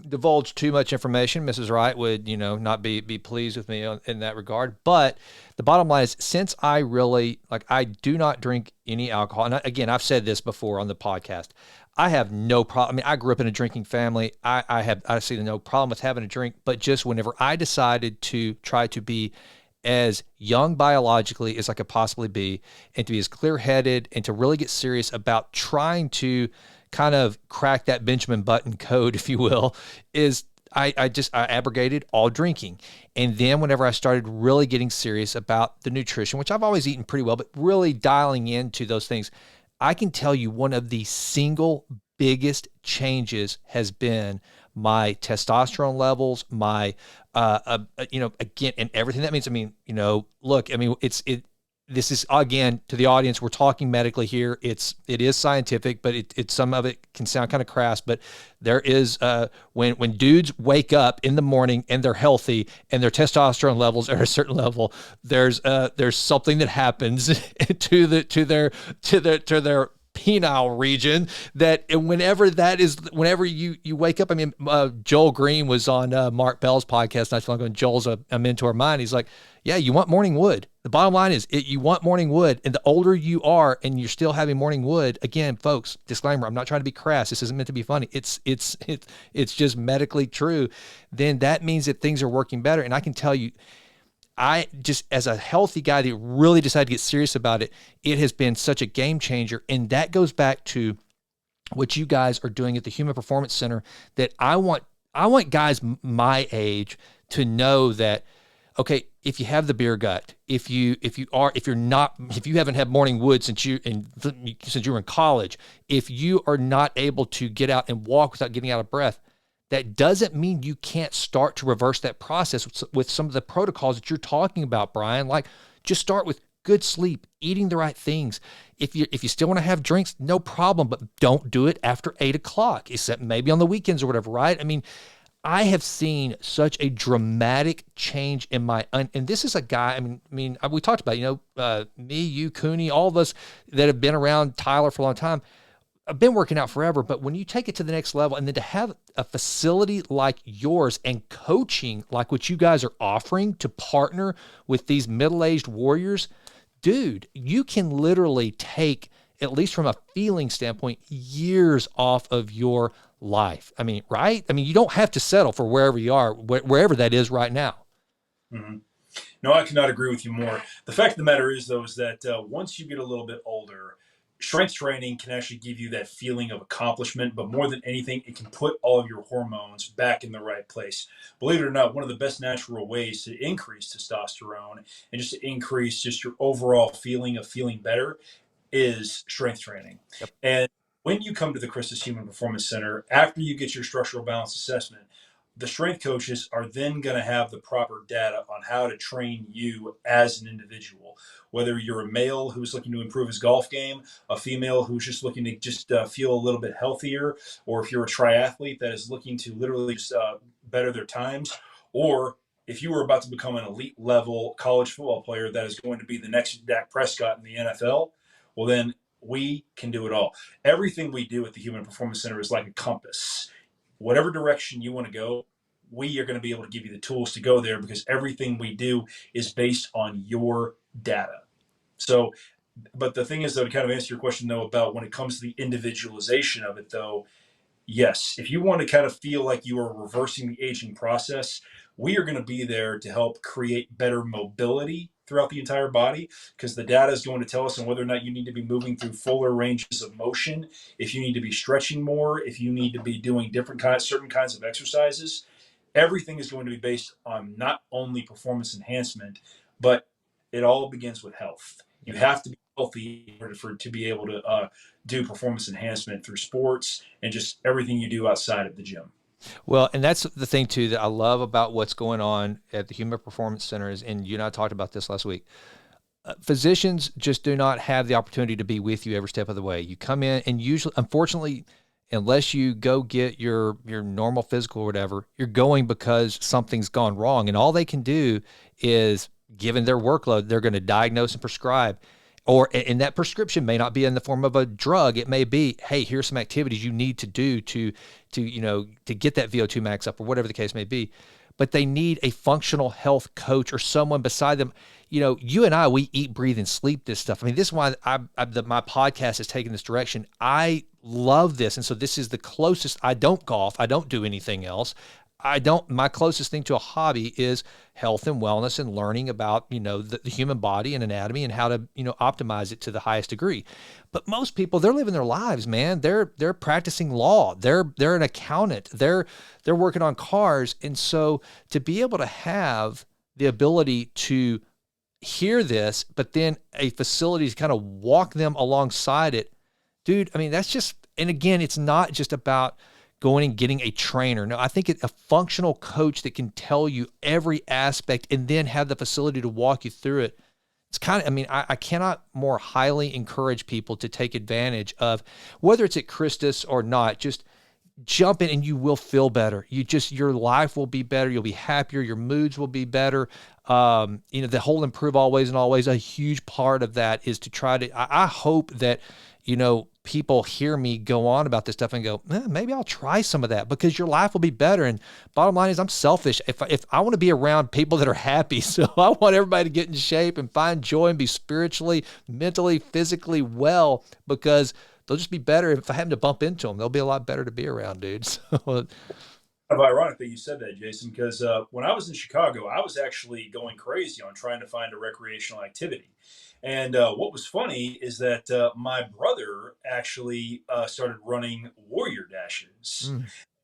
divulge too much information. Mrs. Wright would, not be pleased with me in that regard. But the bottom line is, since I do not drink any alcohol. And again, I've said this before on the podcast. I have no problem. I mean, I grew up in a drinking family. I see no problem with having a drink. But just whenever I decided to try to be as young biologically as I could possibly be, and to be as clear-headed and to really get serious about trying to kind of crack that Benjamin Button code, if you will, is I abrogated all drinking. And then whenever I started really getting serious about the nutrition, which I've always eaten pretty well, but really dialing into those things, I can tell you one of the single biggest changes has been my testosterone levels, my, again, and everything that means. I mean, look, I mean, this is, again, to the audience, we're talking medically here. It is scientific, but it's some of it can sound kind of crass, but there is, when dudes wake up in the morning and they're healthy and their testosterone levels are at a certain level, there's something that happens to their penile region, that whenever you wake up. I mean, Joel Green was on Mark Bell's podcast not too long ago, and Joel's a mentor of mine. He's like, yeah, you want morning wood. The bottom line is you want morning wood, and the older you are and you're still having morning wood, again, folks, disclaimer, I'm not trying to be crass. This isn't meant to be funny. It's just medically true. Then that means that things are working better. And I can tell you, I just, as a healthy guy that really decided to get serious about it, it has been such a game changer. And that goes back to what you guys are doing at the Human Performance Center, that I want guys my age to know that, Okay, if you have the beer gut, if you haven't had morning wood since you were in college, if you are not able to get out and walk without getting out of breath, that doesn't mean you can't start to reverse that process with some of the protocols that you're talking about, Brian. Like, just start with good sleep, eating the right things. If you still want to have drinks, no problem, but don't do it after 8 o'clock, except maybe on the weekends or whatever, right? I mean, I have seen such a dramatic change in and this is a guy, we talked about, me, you, Cooney, all of us that have been around Tyler for a long time. I've been working out forever, but when you take it to the next level and then to have a facility like yours and coaching like what you guys are offering to partner with these middle-aged warriors, dude, you can literally take, at least from a feeling standpoint, years off of your life. I mean, right? I mean, you don't have to settle for wherever you are, wherever that is right now. Mm-hmm. No, I cannot agree with you more. The fact of the matter is, though, is that once you get a little bit older, strength training can actually give you that feeling of accomplishment, but more than anything, it can put all of your hormones back in the right place. Believe it or not, one of the best natural ways to increase testosterone and just to increase just your overall feeling of feeling better is strength training. Yep. And when you come to the Christus Human Performance Center, after you get your structural balance assessment, the strength coaches are then going to have the proper data on how to train you as an individual. Whether you're a male who's looking to improve his golf game, a female who's just looking to just feel a little bit healthier, or if you're a triathlete that is looking to literally just better their times, or if you were about to become an elite level college football player that is going to be the next Dak Prescott in the NFL, well, then we can do it all. Everything we do at the Human Performance Center is like a compass. Whatever direction you want to go, we are going to be able to give you the tools to go there, because everything we do is based on your data. So, but the thing is, though, to kind of answer your question, though, about when it comes to the individualization of it, though, yes, if you want to kind of feel like you are reversing the aging process, we are going to be there to help create better mobility throughout the entire body, because the data is going to tell us on whether or not you need to be moving through fuller ranges of motion, if you need to be stretching more, if you need to be doing certain kinds of exercises. Everything is going to be based on not only performance enhancement, but it all begins with health. You have to be healthy in order to be able to do performance enhancement through sports and just everything you do outside of the gym. Well, and that's the thing too that I love about what's going on at the Human Performance Centers, and you and I talked about this last week. Physicians just do not have the opportunity to be with you every step of the way. You come in, and usually, unfortunately, unless you go get your normal physical or whatever, you're going because something's gone wrong, and all they can do is, given their workload, they're going to diagnose and prescribe. And that prescription may not be in the form of a drug. It may be, hey, here's some activities you need to do to get that VO2 max up, or whatever the case may be. But they need a functional health coach or someone beside them. You and I, we eat, breathe, and sleep this stuff. I mean, this is why my podcast has taken this direction. I love this. And so this is the closest. I don't golf. I don't do anything else. My closest thing to a hobby is health and wellness and learning about, the human body and anatomy and how to, optimize it to the highest degree. But most people, they're living their lives, man. They're practicing law. They're an accountant. They're working on cars. And so to be able to have the ability to hear this, but then a facility to kind of walk them alongside it, dude, I mean, that's just, and again, it's not just about going and getting a trainer. No, I think a functional coach that can tell you every aspect and then have the facility to walk you through it. It's kind of, I cannot more highly encourage people to take advantage of, whether it's at Christus or not, just jump in and you will feel better. Your life will be better. You'll be happier. Your moods will be better. The whole improve always and always, a huge part of that is to try to, I hope that, people hear me go on about this stuff and go, maybe I'll try some of that, because your life will be better. And bottom line is, I'm selfish. If I want to be around people that are happy, so I want everybody to get in shape and find joy and be spiritually, mentally, physically well, because they'll just be better. If I happen to bump into them, they'll be a lot better to be around, dude. So, kind of ironic that you said that, Jason, because when I was in Chicago, I was actually going crazy on trying to find a recreational activity. And what was funny is that my brother actually started running warrior dashes.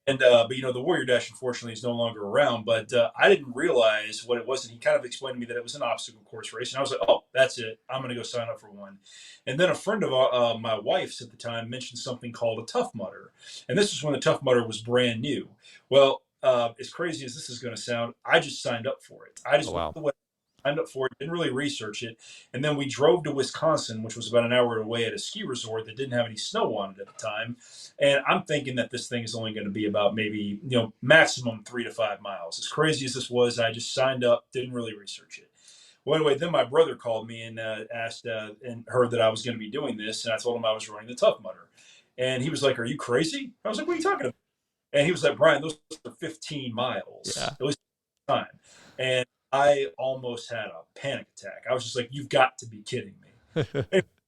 And but the Warrior Dash unfortunately is no longer around. But I didn't realize what it was, and he kind of explained to me that it was an obstacle course race, and I was like, "Oh, that's it. I'm going to go sign up for one." And then a friend of my wife's at the time mentioned something called a Tough Mudder, and this was when the Tough Mudder was brand new. Well, as crazy as this is going to sound, I just signed up for it. I Oh, just went wow. to the signed up for it, didn't really research it. And then we drove to Wisconsin, which was about an hour away at a ski resort that didn't have any snow on it at the time. And I'm thinking that this thing is only going to be about maybe, maximum 3 to 5 miles. As crazy as this was, I just signed up, didn't really research it. Well, anyway, then my brother called me and asked and heard that I was going to be doing this. And I told him I was running the Tough Mudder. And he was like, "Are you crazy?" I was like, "What are you talking about?" And he was like, "Brian, those are 15 miles. Yeah. At least time." And I almost had a panic attack. I was just like, "You've got to be kidding me."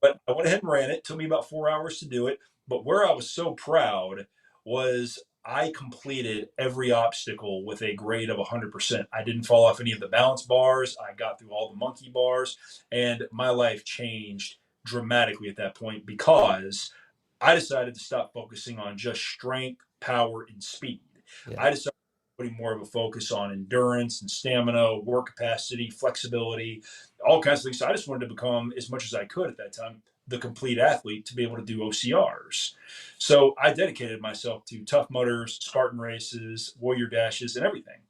But I went ahead and ran it. It took me about 4 hours to do it. But where I was so proud was I completed every obstacle with a grade of 100%. I didn't fall off any of the balance bars. I got through all the monkey bars, and my life changed dramatically at that point because I decided to stop focusing on just strength, power, and speed. Yeah. I decided putting more of a focus on endurance and stamina, work capacity, flexibility, all kinds of things. So I just wanted to become, as much as I could at that time, the complete athlete to be able to do OCRs. So I dedicated myself to Tough Mudders, Spartan races, Warrior Dashes, and everything.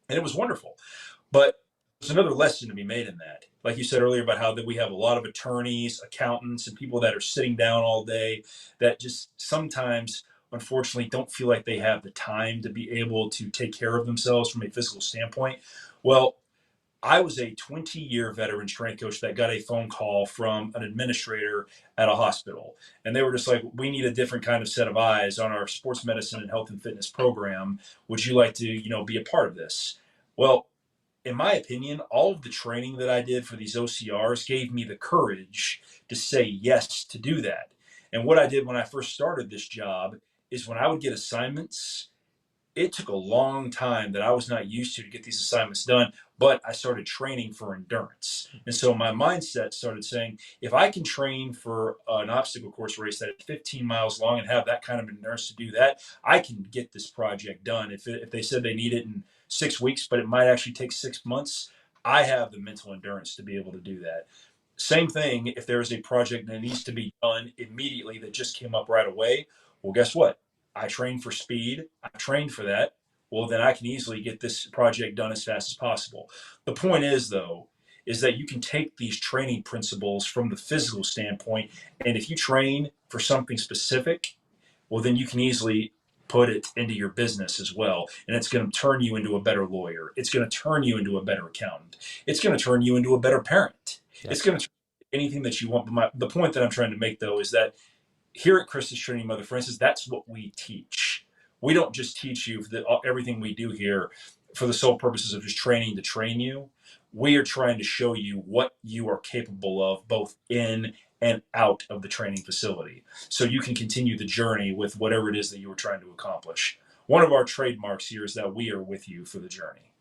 And it was wonderful. But there's another lesson to be made in that. Like you said earlier about how that we have a lot of attorneys, accountants, and people that are sitting down all day that just sometimes, unfortunately, don't feel like they have the time to be able to take care of themselves from a physical standpoint. Well, I was a 20-year veteran strength coach that got a phone call from an administrator at a hospital. And they were just like, "We need a different kind of set of eyes on our sports medicine and health and fitness program. Would you like to, be a part of this?" Well, in my opinion, all of the training that I did for these OCRs gave me the courage to say yes to do that. And what I did when I first started this job is when I would get assignments, it took a long time that I was not used to get these assignments done, but I started training for endurance. And so my mindset started saying, if I can train for an obstacle course race that is 15 miles long and have that kind of endurance to do that, I can get this project done. If they said they need it in 6 weeks, but it might actually take 6 months, I have the mental endurance to be able to do that. Same thing if there is a project that needs to be done immediately that just came up right away. Well, guess what? I trained for speed. I trained for that. Well, then I can easily get this project done as fast as possible. The point is, though, is that you can take these training principles from the physical standpoint, and if you train for something specific, well, then you can easily put it into your business as well. And it's going to turn you into a better lawyer. It's going to turn you into a better accountant. It's going to turn you into a better parent. Yeah. It's going to turn anything that you want. But the point that I'm trying to make, though, is that here at Christus Training Mother, for instance, that's what we teach. We don't just teach you everything we do here for the sole purposes of just training to train you. We are trying to show you what you are capable of, both in and out of the training facility, so you can continue the journey with whatever it is that you were trying to accomplish. One of our trademarks here is that we are with you for the journey.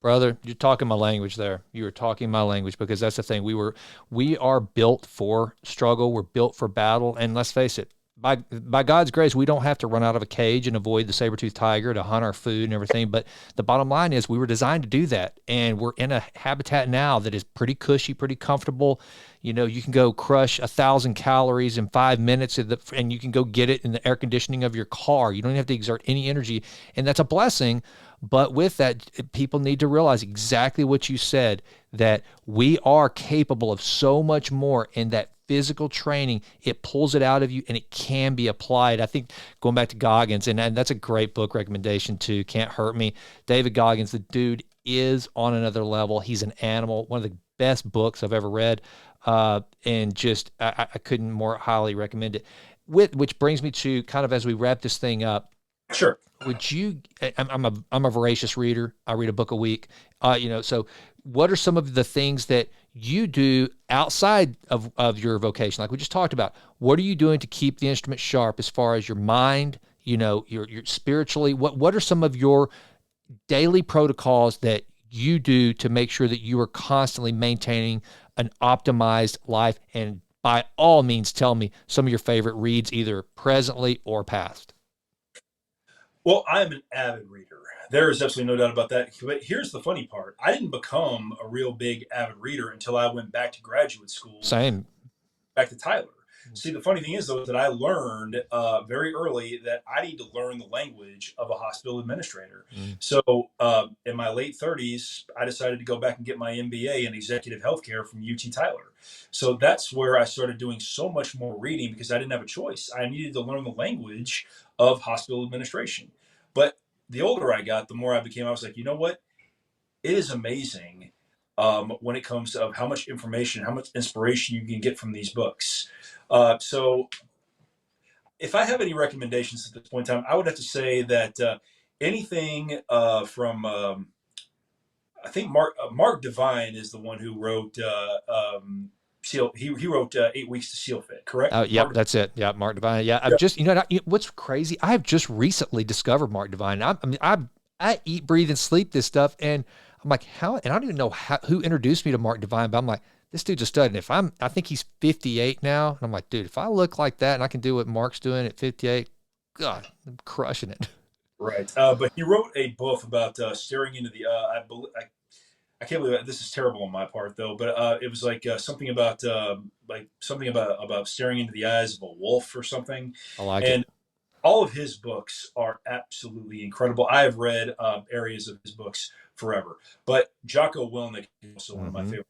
Brother, you're talking my language there. You were talking my language, because that's the thing. We are built for struggle. We're built for battle. And let's face it, by God's grace, we don't have to run out of a cage and avoid the saber-toothed tiger to hunt our food and everything. But the bottom line is we were designed to do that. And we're in a habitat now that is pretty cushy, pretty comfortable. You can go crush 1,000 calories in 5 minutes and you can go get it in the air conditioning of your car. You don't have to exert any energy. And that's a blessing. But with that, people need to realize exactly what you said, that we are capable of so much more, and that physical training, it pulls it out of you and it can be applied. I think going back to Goggins, and that's a great book recommendation too, Can't Hurt Me. David Goggins, the dude is on another level. He's an animal, one of the best books I've ever read. And just, I couldn't more highly recommend it. Which brings me to kind of, as we wrap this thing up, Sure. would you? I'm a voracious reader. I read a book a week. So what are some of the things that you do outside of your vocation? Like we just talked about, what are you doing to keep the instrument sharp as far as your mind? Your spiritually. What are some of your daily protocols that you do to make sure that you are constantly maintaining an optimized life? And by all means, tell me some of your favorite reads, either presently or past. Well, I'm an avid reader. There is absolutely no doubt about that. But here's the funny part: I didn't become a real big avid reader until I went back to graduate school, Same. back to Tyler. See, the funny thing is, though, that I learned very early that I need to learn the language of a hospital administrator. Mm. So, in my late 30s, I decided to go back and get my MBA in executive healthcare from UT Tyler. So that's where I started doing so much more reading because I didn't have a choice. I needed to learn the language of hospital administration. But the older I got, the more I became, I was like, you know what? It is amazing when it comes to how much information, how much inspiration you can get from these books. So, if I have any recommendations at this point in time, I would have to say that anything from I think Mark Devine is the one who wrote Seal. He wrote 8 Weeks to Seal Fit, correct? Oh, yep, that's it. Yeah, Mark Devine. Yeah, I've Yeah. just, what's crazy? I have just recently discovered Mark Devine. I mean, I eat, breathe, and sleep this stuff, and I'm like, how? And I don't even know who introduced me to Mark Devine, but I'm like, this dude's a stud. And I think he's 58 now, and I'm like, dude, if I look like that and I can do what Mark's doing at 58, God, I'm crushing it. Right. But he wrote a book about staring into the. I can't believe that. This is terrible on my part, though. But it was like something about staring into the eyes of a wolf or something. I like it. And all of his books are absolutely incredible. I have read areas of his books forever. But Jocko Willink is also one of my Mm-hmm. favorites.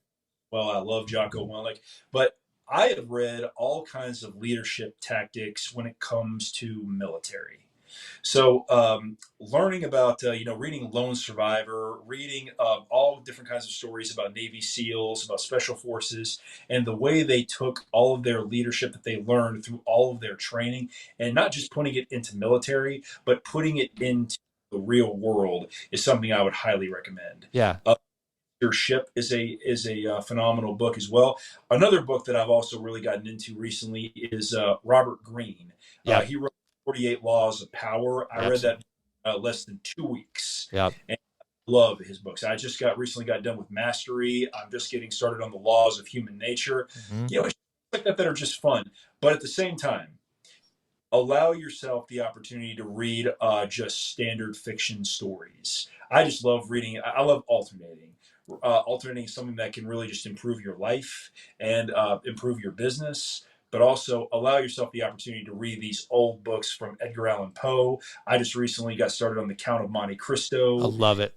Well, I love Jocko Willink, but I have read all kinds of leadership tactics when it comes to military. So, learning about, reading Lone Survivor, reading all different kinds of stories about Navy SEALs, about Special Forces, and the way they took all of their leadership that they learned through all of their training and not just putting it into military, but putting it into the real world is something I would highly recommend. Yeah. Leadership is a phenomenal book as well. Another book that I've also really gotten into recently is Robert Greene. Yeah. He wrote 48 Laws of Power. I read Absolutely. that less than 2 weeks, Yeah. and I love his books. I just recently got done with Mastery. I'm just getting started on the Laws of Human Nature. Mm-hmm. It's like that are just fun, but at the same time, allow yourself the opportunity to read just standard fiction stories. I just love reading. I love alternating something that can really just improve your life and improve your business, but also allow yourself the opportunity to read these old books from Edgar Allan Poe. I just recently got started on The Count of Monte I Cristo. love it.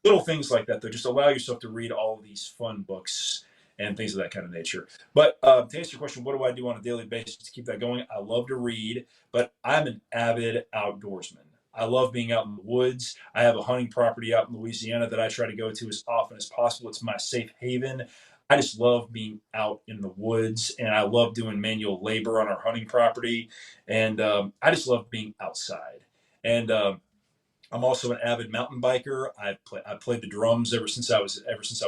Little things like that, though. Just allow yourself to read all of these fun books and things of that kind of nature. But to answer your question, what do I do on a daily basis to keep that going? I love to read, but I'm an avid outdoorsman. I love being out in the woods. I have a hunting property out in Louisiana that I try to go to as often as possible. It's my safe haven. I just love being out in the woods, and I love doing manual labor on our hunting property. And I just love being outside. And I'm also an avid mountain biker. I played the drums ever since I was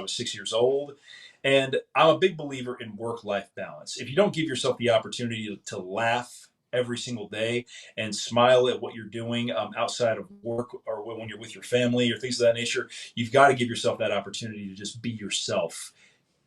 6 years old, and I'm a big believer in work-life balance. If you don't give yourself the opportunity to laugh every single day and smile at what you're doing outside of work or when you're with your family or things of that nature, you've got to give yourself that opportunity to just be yourself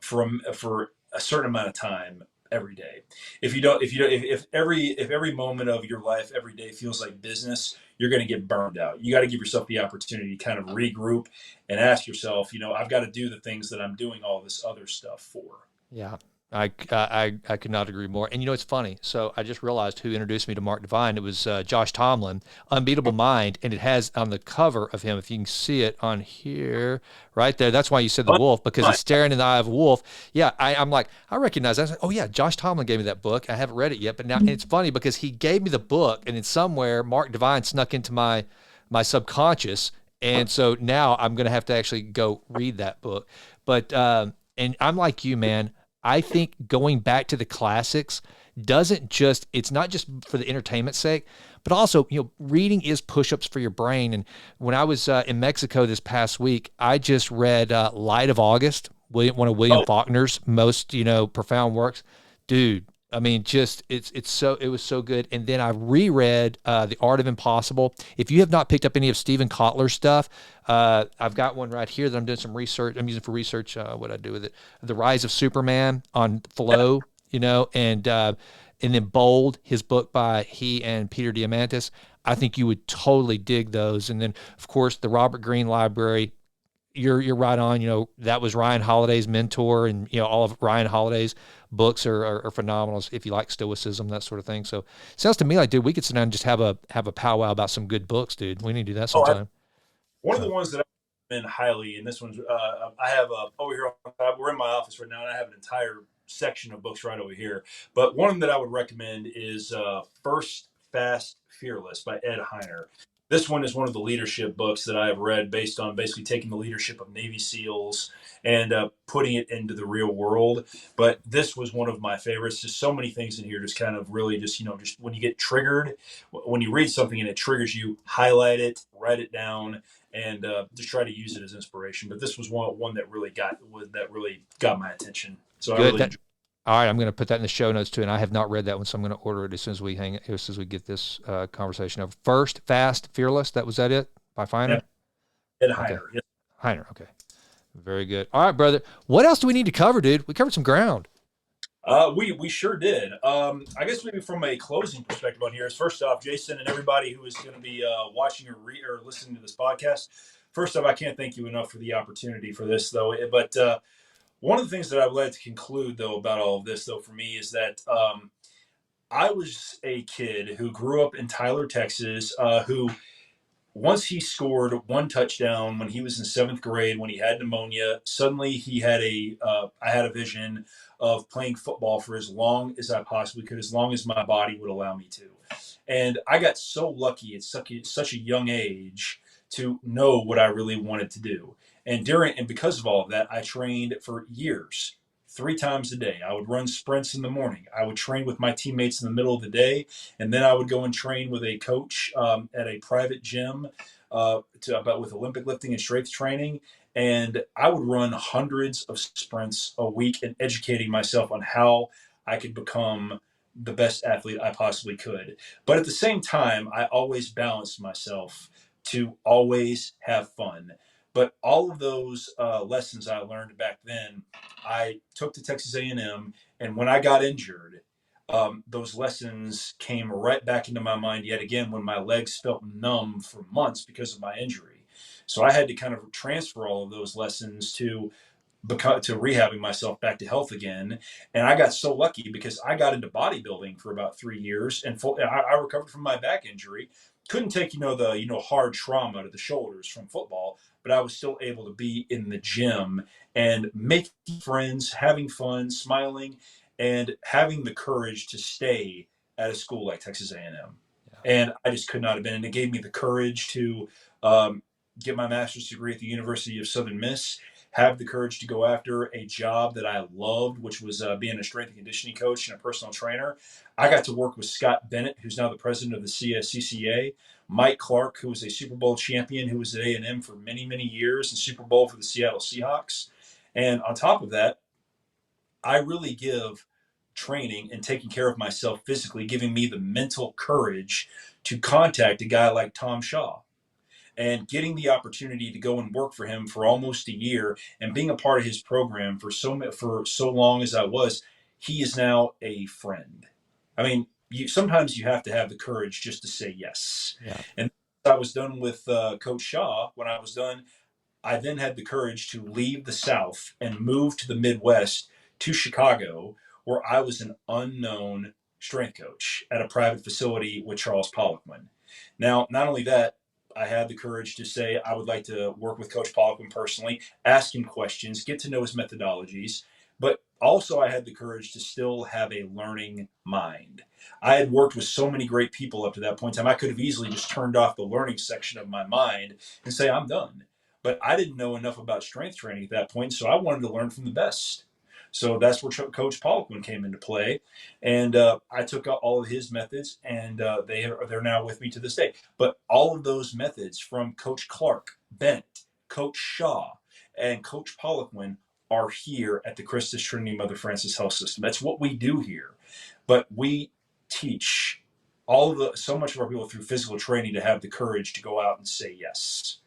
for a certain amount of time every day. If every moment of your life every day feels like business, you're going to get burned out. You got to give yourself the opportunity to kind of regroup and ask yourself, I've got to do the things that I'm doing all this other stuff for. Yeah, I could not agree more. And it's funny. So I just realized who introduced me to Mark Devine. It was Josh Tomlin, Unbeatable Mind, and it has on the cover of him, if you can see it on here, right there. That's why you said the wolf, because he's staring in the eye of a wolf. Yeah, I'm like, I recognize that. I was like, oh yeah, Josh Tomlin gave me that book. I haven't read it yet, but now, and it's funny because he gave me the book, and then somewhere Mark Devine snuck into my subconscious, and so now I'm going to have to actually go read that book. But and I'm like you, man. I think going back to the classics it's not just for the entertainment sake, but also, reading is push-ups for your brain. And when I was in Mexico this past week, I just read Light of August, one of William Faulkner's most, profound works. Dude, I mean, just it was so good. And then I reread The Art of Impossible. If you have not picked up any of Stephen Kotler's stuff, I've got one right here that I'm doing some research. I'm using for research. What I do with it, The Rise of Superman on Flow, and then Bold, his book by he and Peter Diamandis. I think you would totally dig those. And then, of course, the Robert Greene Library. You're right on. That was Ryan Holiday's mentor, and all of Ryan Holiday's books are phenomenal if you like stoicism, that sort of thing. So it sounds to me like, dude, we could sit down and just have a powwow about some good books, dude. We need to do that Oh, sometime. one of the So ones that I've been highly, and this one's I have over here. We're in my office right now, and I have an entire section of books right over here. But one that I would recommend is First Fast Fearless by Ed Heiner. This one is one of the leadership books that I have read based on basically taking the leadership of Navy SEALs and putting it into the real world. But this was one of my favorites. Just so many things in here, just kind of really just when you get triggered, when you read something and it triggers you, highlight it, write it down, and just try to use it as inspiration. But this was one that really got my attention. So I good. really All right, I'm going to put that in the show notes too. And I have not read that one, so I'm going to order it as soon as we get this conversation over. First, Fast, Fearless. That was that it by Feiner. Ed Okay, Heiner. Yeah. Heiner. Okay, very good. All right, brother. What else do we need to cover, dude? We covered some ground. We sure did. I guess maybe from a closing perspective on here is first off, Jason and everybody who is going to be watching or listening to this podcast. First off, I can't thank you enough for the opportunity for this, though. But one of the things that I've led to conclude, though, about all of this, though, for me is that I was a kid who grew up in Tyler, Texas, who once he scored one touchdown when he was in seventh grade, when he had pneumonia, suddenly I had a vision of playing football for as long as I possibly could, as long as my body would allow me to. And I got so lucky at such a young age to know what I really wanted to do. And because of all of that, I trained for years, 3 times a day. I would run sprints in the morning. I would train with my teammates in the middle of the day, and then I would go and train with a coach at a private gym with Olympic lifting and strength training. And I would run hundreds of sprints a week and educating myself on how I could become the best athlete I possibly could. But at the same time, I always balanced myself to always have fun. But all of those lessons I learned back then, I took to Texas A&M, and when I got injured, those lessons came right back into my mind yet again when my legs felt numb for months because of my injury. So I had to kind of transfer all of those lessons to rehabbing myself back to health again. And I got so lucky because I got into bodybuilding for about 3 years, and I recovered from my back injury. Couldn't take the hard trauma to the shoulders from football, but I was still able to be in the gym and making friends, having fun, smiling, and having the courage to stay at a school like Texas A&M. Yeah. And I just could not have been. And it gave me the courage to um, get my master's degree at the University of Southern Miss, have the courage to go after a job that I loved, which was being a strength and conditioning coach and a personal trainer. I got to work with Scott Bennett, who's now the president of the CCA, Mike Clark, who was a Super Bowl champion, who was at A&M for many, many years, and Super Bowl for the Seattle Seahawks. And on top of that, I really give training and taking care of myself physically, giving me the mental courage to contact a guy like Tom Shaw and getting the opportunity to go and work for him for almost a year and being a part of his program for so long as I was. He is now a friend. I mean, sometimes you have to have the courage just to say yes. Yeah. And I was done with Coach Shaw. When I was done, I then had the courage to leave the South and move to the Midwest to Chicago, where I was an unknown strength coach at a private facility with Charles Poliquin. Now, not only that, I had the courage to say I would like to work with Coach Poliquin personally, ask him questions, get to know his methodologies, but also I had the courage to still have a learning mind. I had worked with so many great people up to that point in time. I could have easily just turned off the learning section of my mind and say, I'm done. But I didn't know enough about strength training at that point, so I wanted to learn from the best. So that's where Coach Poliquin came into play, and I took all of his methods, and they're now with me to this day. But all of those methods from Coach Clark, Bennett, Coach Shaw, and Coach Poliquin are here at the Christus Trinity Mother Francis Health System. That's what we do here, but we teach so much of our people through physical training to have the courage to go out and say yes.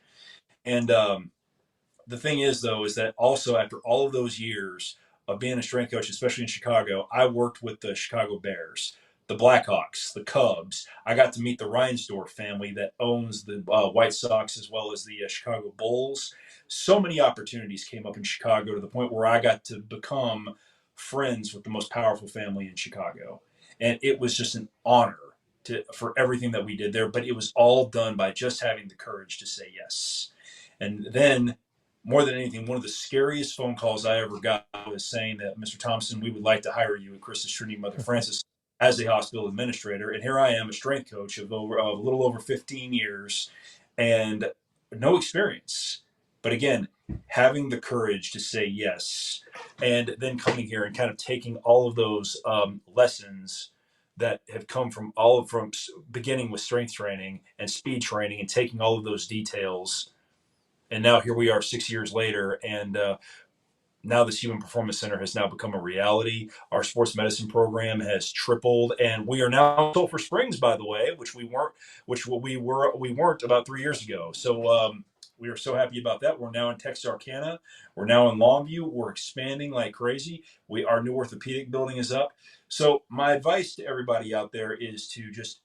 And the thing is, though, is that also after all of those years of being a strength coach, especially in Chicago, I worked with the Chicago Bears the Blackhawks, the Cubs. I got to meet the Reinsdorf family that owns the White Sox as well as the Chicago Bulls. So many opportunities came up in Chicago to the point where I got to become friends with the most powerful family in Chicago. And it was just an honor for everything that we did there. But it was all done by just having the courage to say yes. And then, more than anything, one of the scariest phone calls I ever got was saying that, Mr. Thompson, we would like to hire you at Christus Trinity Mother Frances as a hospital administrator. And here I am, a strength coach of a little over 15 years and no experience. But again, having the courage to say yes, and then coming here and kind of taking all of those lessons that have come from beginning with strength training and speed training and taking all of those details. And now here we are 6 years later, and now this Human Performance Center has now become a reality. Our sports medicine program has tripled, and we are now in Sulphur Springs, by the way, which we weren't about 3 years ago. So we are so happy about that. We're now in Texarkana. We're now in Longview. We're expanding like crazy. Our new orthopedic building is up. So my advice to everybody out there is to just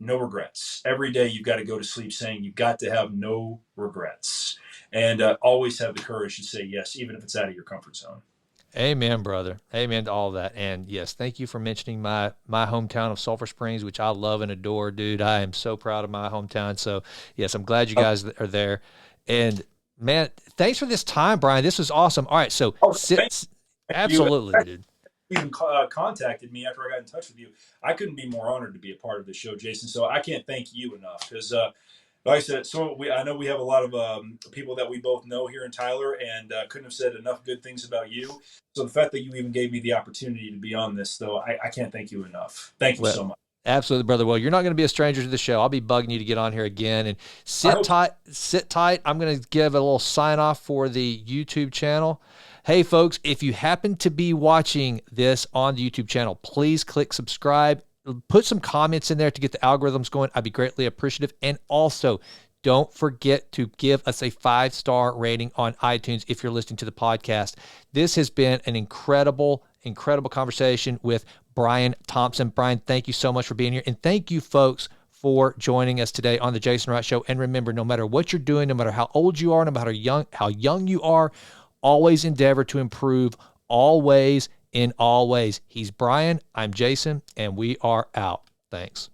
no regrets. Every day you've got to go to sleep saying you've got to have no regrets, and always have the courage to say yes, even if it's out of your comfort zone. Amen, brother. Amen to all that. And yes, thank you for mentioning my hometown of Sulphur Springs, which I love and adore, dude. I am so proud of my hometown. So yes, I'm glad you guys are there. And man, thanks for this time, Brian. This was awesome. All right. So absolutely, dude. Even contacted me after I got in touch with you. I couldn't be more honored to be a part of the show, Jason. So I can't thank you enough because, like I said, I know we have a lot of people that we both know here in Tyler, and couldn't have said enough good things about you. So the fact that you even gave me the opportunity to be on this, though, I can't thank you enough. Thank you so much. Absolutely, brother. Well, you're not going to be a stranger to the show. I'll be bugging you to get on here again. And sit tight. I'm going to give a little sign off for the YouTube channel. Hey, folks, if you happen to be watching this on the YouTube channel, please click subscribe. Put some comments in there to get the algorithms going. I'd be greatly appreciative. And also, don't forget to give us a 5-star rating on iTunes if you're listening to the podcast. This has been an incredible conversation with Brian Thompson. Brian, thank you so much for being here. And thank you, folks, for joining us today on the Jason Wright Show. And remember, no matter what you're doing, no matter how old you are, no matter how young you are, always endeavor to improve, always in all ways. He's Brian, I'm Jason, and we are out. Thanks.